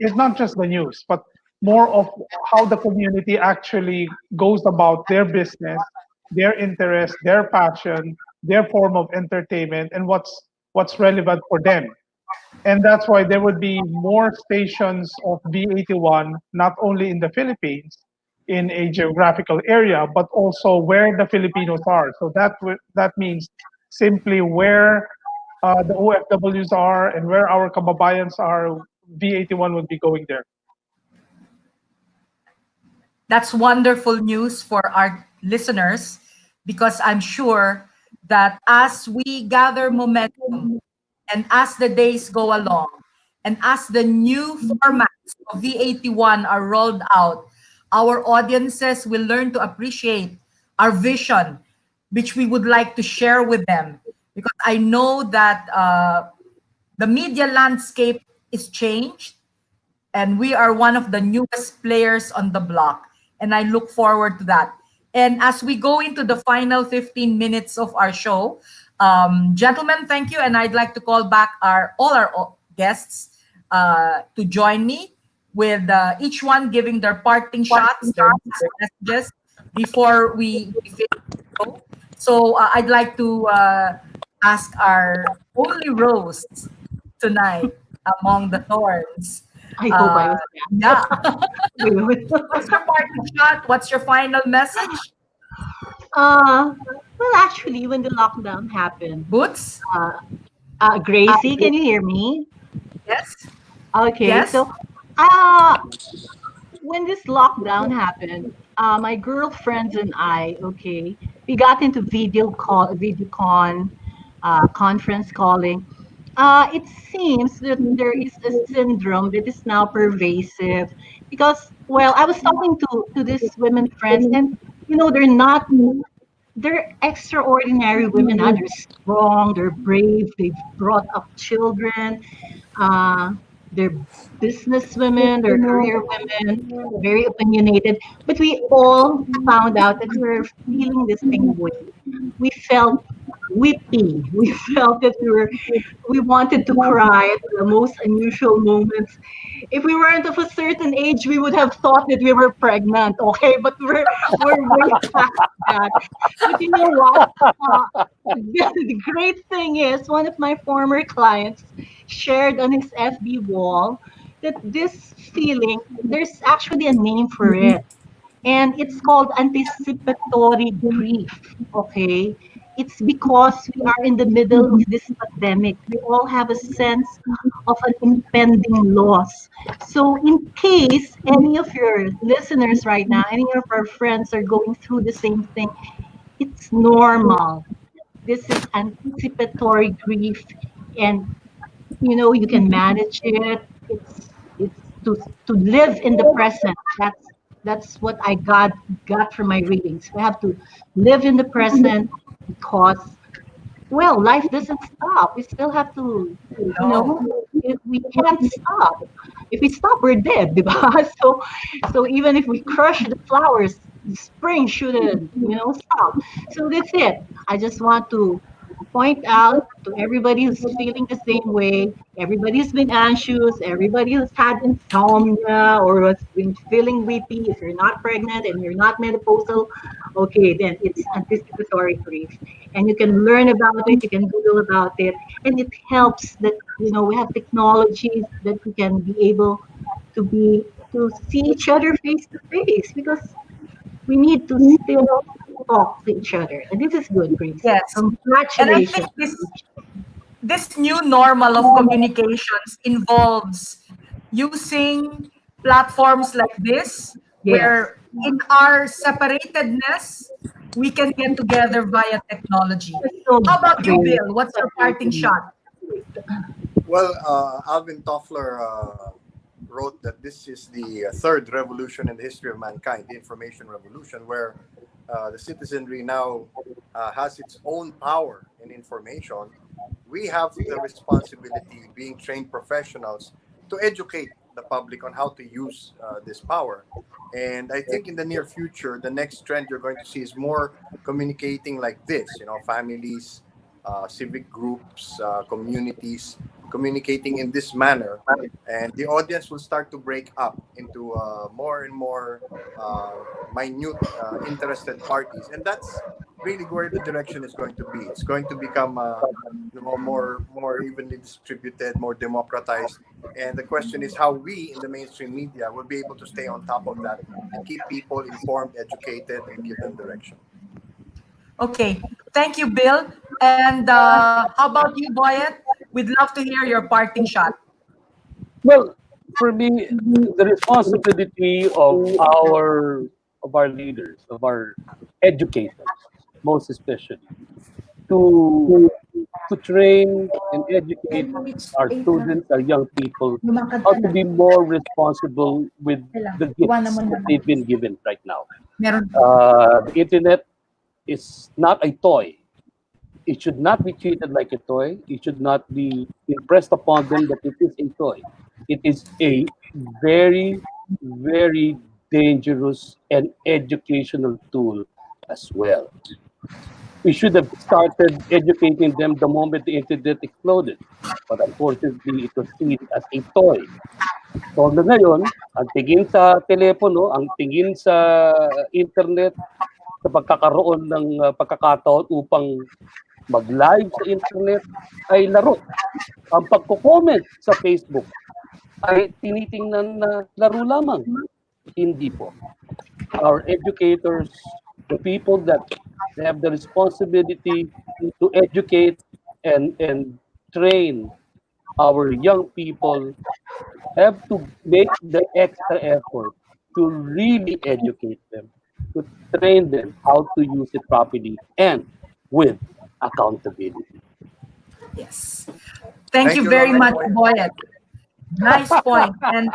it's not just the news, but more of how the community actually goes about their business, their interest, their passion, their form of entertainment, and what's relevant for them. And that's why there would be more stations of B81, not only in the Philippines, in a geographical area, but also where the Filipinos are. So that means simply where the OFWs are and where our kababayans are, V81 would be going there. That's wonderful news for our listeners, because I'm sure that as we gather momentum and as the days go along and as the new formats of V81 are rolled out, our audiences will learn to appreciate our vision, which we would like to share with them. Because I know that the media landscape is changed, and we are one of the newest players on the block. And I look forward to that. And as we go into the final 15 minutes of our show, gentlemen, thank you. And I'd like to call back all our guests to join me, with each one giving their parting shots, their messages before we finish the show. So I'd like to ask our only rose tonight among the thorns. I hope I was. Yeah. What's your parting shot? What's your final message? Well, actually, when the lockdown happened, Boots? Gracie, can you hear me? Yes. Okay, Yes. so when this lockdown happened, my girlfriends and I, okay, we got into video con, conference calling. It seems that there is a syndrome that is now pervasive because, well, I was talking to these women friends, and they're extraordinary women. They're strong, they're brave, they've brought up children. They're business women, they're career women, very opinionated. But we all found out that we were feeling the same way. We felt weepy. We felt that we wanted to cry at the most unusual moments. If we weren't of a certain age, we would have thought that we were pregnant, okay? But we're way past that. But you know what? The great thing is, one of my former clients shared on his FB wall that this feeling, there's actually a name for it. And it's called anticipatory grief, okay? It's because we are in the middle of this pandemic. We all have a sense of an impending loss. So in case any of your listeners right now, any of our friends are going through the same thing, it's normal. This is anticipatory grief, and you can manage it. It's to live in the present. That's what I got from my readings. We have to live in the present because, well, life doesn't stop. We still have to, we can't stop. If we stop, we're dead. Diba? So even if we crush the flowers, spring shouldn't, stop. So that's it. I just want to point out to everybody who's feeling the same way, everybody who's been anxious, everybody who's had insomnia or has been feeling weepy. If you're not pregnant and you're not menopausal, okay, then it's anticipatory grief. And you can learn about it, you can Google about it, and it helps that, we have technologies that we can be able to see each other face to face, because we need to still talk to each other. And this is good, Gracie. Yes. And I think Congratulations. this new normal of communications involves using platforms like this, Yes. where in our separatedness, we can get together via technology. So How about you, great. Bill? What's your parting shot? Well, Alvin Toffler wrote that this is the third revolution in the history of mankind, the information revolution, where the citizenry now has its own power in information. We have the responsibility, being trained professionals, to educate the public on how to use this power. And I think in the near future, the next trend you're going to see is more communicating like this, families, civic groups, communities, communicating in this manner. And the audience will start to break up into more and more minute interested parties. And that's really where the direction is going to be. It's going to become more evenly distributed, more democratized. And the question is how we in the mainstream media will be able to stay on top of that and keep people informed, educated, and give them direction. Okay, thank you, Bill. And how about you, Boyet? We'd love to hear your parting shot. Well, for me, the responsibility of our leaders, of our educators, most especially, to train and educate our students, our young people, how to be more responsible with the gifts that they've been given right now. The internet is not a toy. It should not be treated like a toy. It should not be impressed upon them that it is a toy. It is a very, very dangerous and educational tool as well. We should have started educating them the moment the internet exploded. But unfortunately, it was seen as a toy. So ngayon, ang tingin sa telepono, ang tingin sa internet, sa pagkakaroon ng pagkakataon upang mag-live sa internet ay laro. Ang pagko-comment sa Facebook ay tinitingnan na laro lamang. Hindi po. Our educators, the people that have the responsibility to educate and train our young people have to make the extra effort to really educate them, to train them how to use it properly and with accountability. Yes. Thank you very much, Boyet. Nice point. And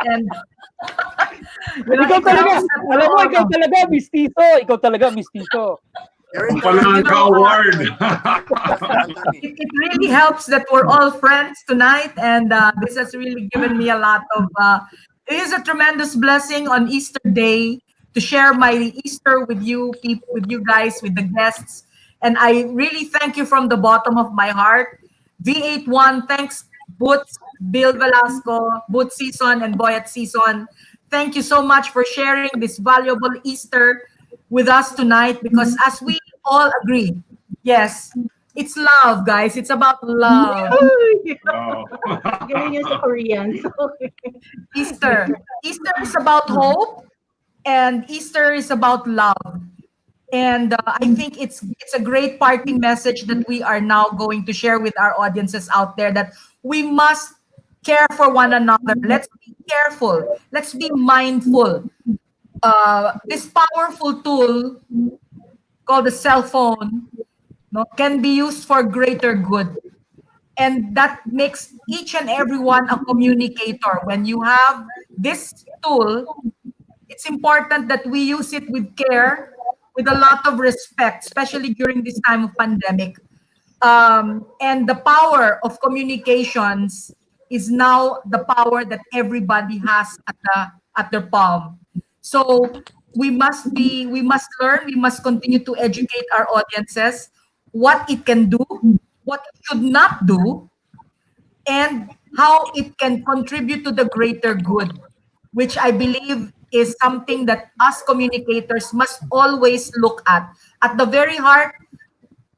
Ikaw talaga, alam mo, ikaw talaga, mistiso. Ikaw talaga, mistiso. Award. It really helps that we're all friends tonight, and this has really given me a lot of. It is a tremendous blessing on Easter Day to share my Easter with you, with you guys, with the guests, and I really thank you from the bottom of my heart. V81, thanks, Boots, Bill Velasco, Boots Season, and Boyet Season. Thank you so much for sharing this valuable Easter with us tonight, because as we all agree, yes, it's love, guys. It's about love. Galing yung sa Korean. Easter is about hope, and Easter is about love. And I think it's a great parting message that we are now going to share with our audiences out there, that we must care for one another. Let's be careful. Let's be mindful. This powerful tool called the cell phone can be used for greater good. And that makes each and everyone a communicator. When you have this tool, it's important that we use it with care, with a lot of respect, especially during this time of pandemic. And the power of communications is now the power that everybody has at their palm. So we must learn, we must continue to educate our audiences what it can do, what it should not do, and how it can contribute to the greater good, which I believe is something that us communicators must always look at the very heart,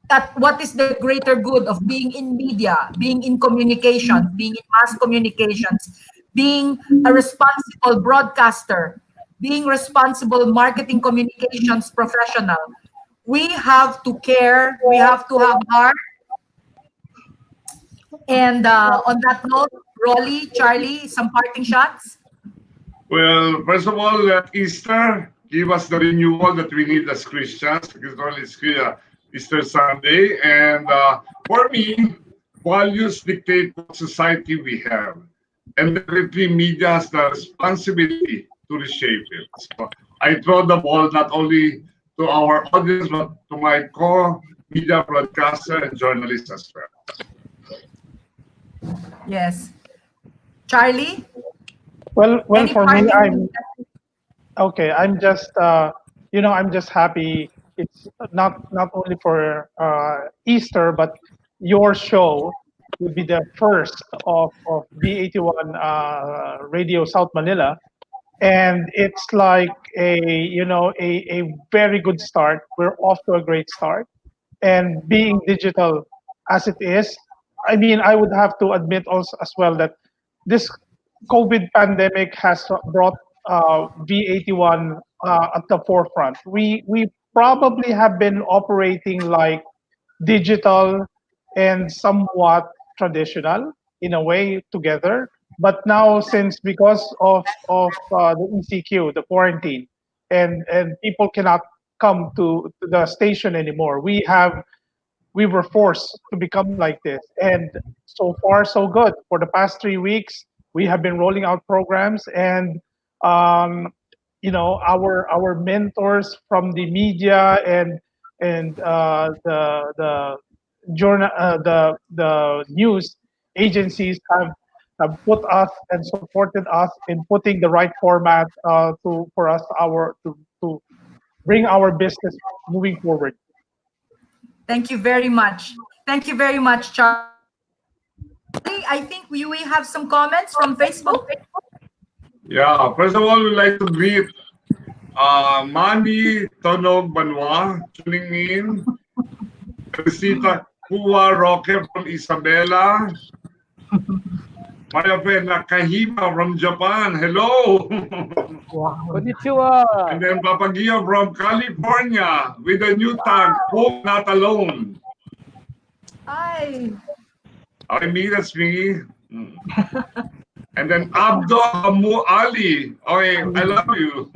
at what is the greater good of being in media, being in communication, being in mass communications, being a responsible broadcaster, being responsible marketing communications professional, we have to care, we have to have heart. And on that note, Rolly, Charlie, some parting shots? Well, first of all, let Easter give us the renewal that we need as Christians, because only it's Easter Sunday. And for me, values dictate what society we have. And definitely media has the responsibility to reshape it. So I throw the ball not only to our audience, but to my co-media broadcaster and journalists as well. Yes. Charlie? Well, Any for me, parting? I'm just, I'm just happy. It's not only for Easter, but your show will be the first of V81 Radio South Manila, and it's like a very good start. We're off to a great start, and being digital as it is, I mean, I would have to admit also as well that this COVID pandemic has brought V81 at the forefront. We probably have been operating like digital and somewhat traditional in a way together. But now, since because of the ECQ, the quarantine, and people cannot come to the station anymore, we were forced to become like this. And so far, so good. For the past 3 weeks, we have been rolling out programs, and um, our mentors from the media and the journal the news agencies have put us and supported us in putting the right format to for us to bring our business moving forward. Thank you very much. Thank you very much, Charlie. I think we have some comments from Facebook. Yeah, first of all, we'd like to greet Manny Tonog Banwa tuning in. Rosita Kua Roque from Isabela. Maria Pena Kahima from Japan. Hello. Konnichiwa. And then Papagio from California with a new tag, Home Not Alone. Hi. Okay, me, that's me. And then Abdo Hamu Ali. Okay, I love you.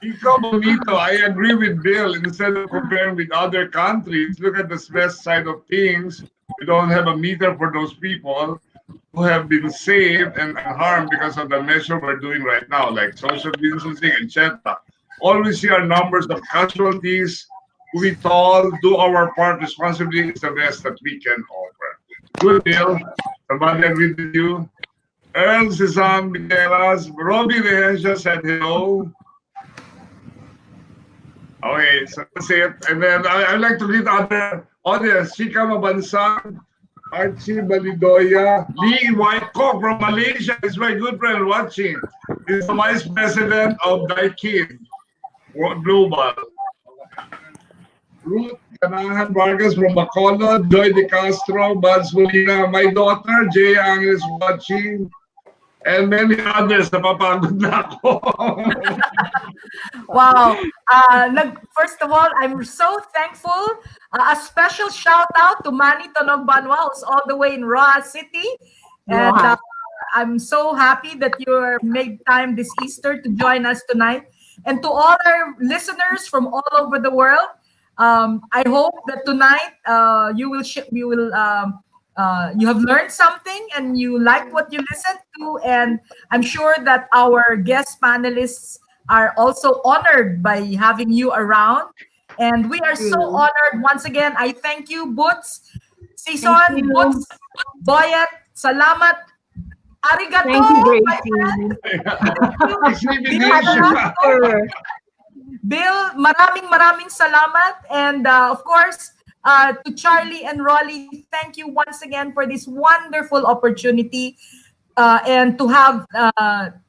Iko Bonito, I agree with Bill. Instead of comparing with other countries, look at the best side of things. We don't have a meter for those people who have been saved and harmed because of the measure we're doing right now, like social distancing, etc. All we see are numbers of casualties. We all do our part responsibly. It's the best that we can offer. Good, Bill. Somebody agree with you? Earl Cezanne Miguelas, Robbie Reyes just said hello. Okay, so that's it. And then I'd like to greet other audience. Chika Mabansang, Archie Balidoya, Lee Waiko from Malaysia is my good friend watching. He's the vice president of Daikin Global. Ruth Canahan Vargas from Bacolod, Joy De Castro, Buds Molina, my daughter, Jay Ang is watching, and many others. Napapagod na ako. Wow. First of all, I'm so thankful. A special shout out to Manny Tonog Banwa, who's all the way in Roa City. And I'm so happy that you made time this Easter to join us tonight. And to all our listeners from all over the world, I hope that tonight you have learned something and you liked what you listened to. And I'm sure that our guest panelists are also honored by having you around. And we are so honored. Once again, I thank you, Boots, Sison, Boots, Boyet, Salamat, Arigato. Thank you, Gracie. Bill, maraming salamat. And of course, to Charlie and Rolly, thank you once again for this wonderful opportunity and to have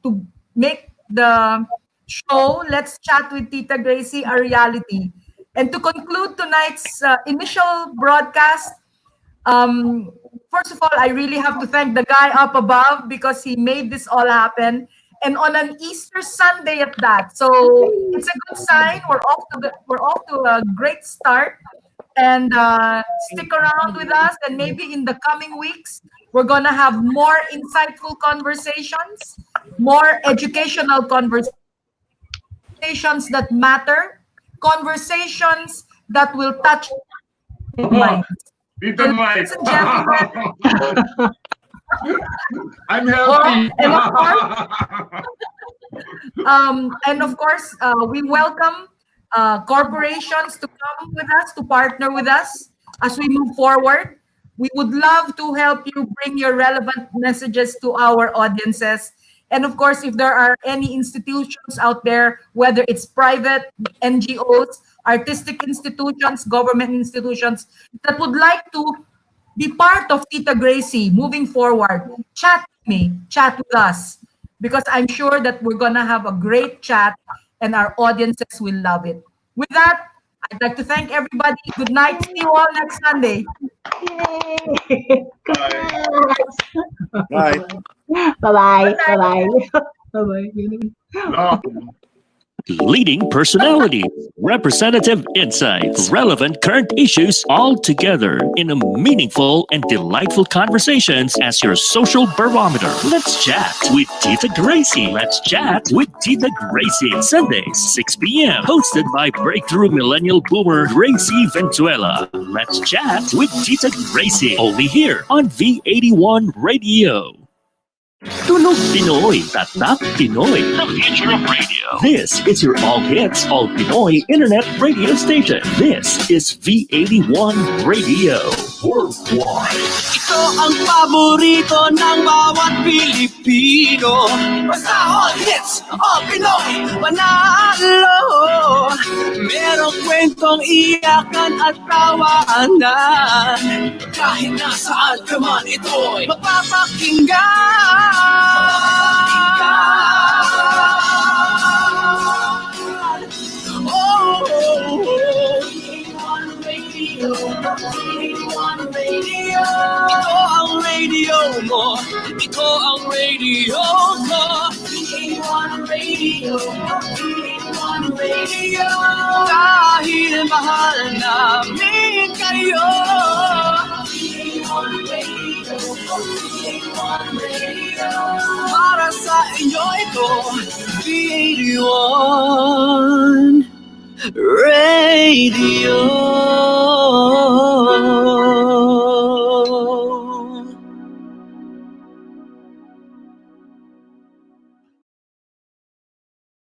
to make the show Let's Chat with Tita Gracie a reality. And to conclude tonight's initial broadcast, first of all, I really have to thank the guy up above because he made this all happen. and on an Easter Sunday at that. So it's a good sign. We're off to a great start. And stick around with us, and maybe in the coming weeks we're gonna have more insightful conversations, more educational conversations that matter, conversations that will touch minds. Tita Mike. Ladies and gentlemen, I'm healthy. and of course, we welcome corporations to come with us, to partner with us as we move forward. We would love to help you bring your relevant messages to our audiences. And of course, if there are any institutions out there, whether it's private, NGOs, artistic institutions, government institutions, that would like to be part of Tita Gracie moving forward, chat with me, chat with us, because I'm sure that we're going to have a great chat and our audiences will love it. With that, I'd like to thank everybody. Good night. See you all next Sunday. Yay! Bye. Bye-bye. Bye-bye. Bye-bye. Leading personalities, representative insights, relevant current issues all together in a meaningful and delightful conversations as your social barometer. Let's chat with Tita Gracie. Let's chat with Tita Gracie. Sundays, 6 p.m. Hosted by breakthrough millennial boomer Gracie Venezuela. Let's chat with Tita Gracie. Only here on V81 Radio. Tunog Pinoy, Tatak Pinoy, the future of radio. This is your all hits, all Pinoy internet radio station. This is V81 Radio Worldwide. Ito ang paborito ng bawat Pilipino. Basta all hits, all Pinoy, panalo. Merong kwentong iyakan at tawanan. Kahit nasaan ka man, ito'y mapapakinggan. Ito ang radio ko. V81 Radio. V81 Radio. Dahil mahal namin kayo. V81 Radio. V81 Radio. Para sa inyo ito, V81 Radio.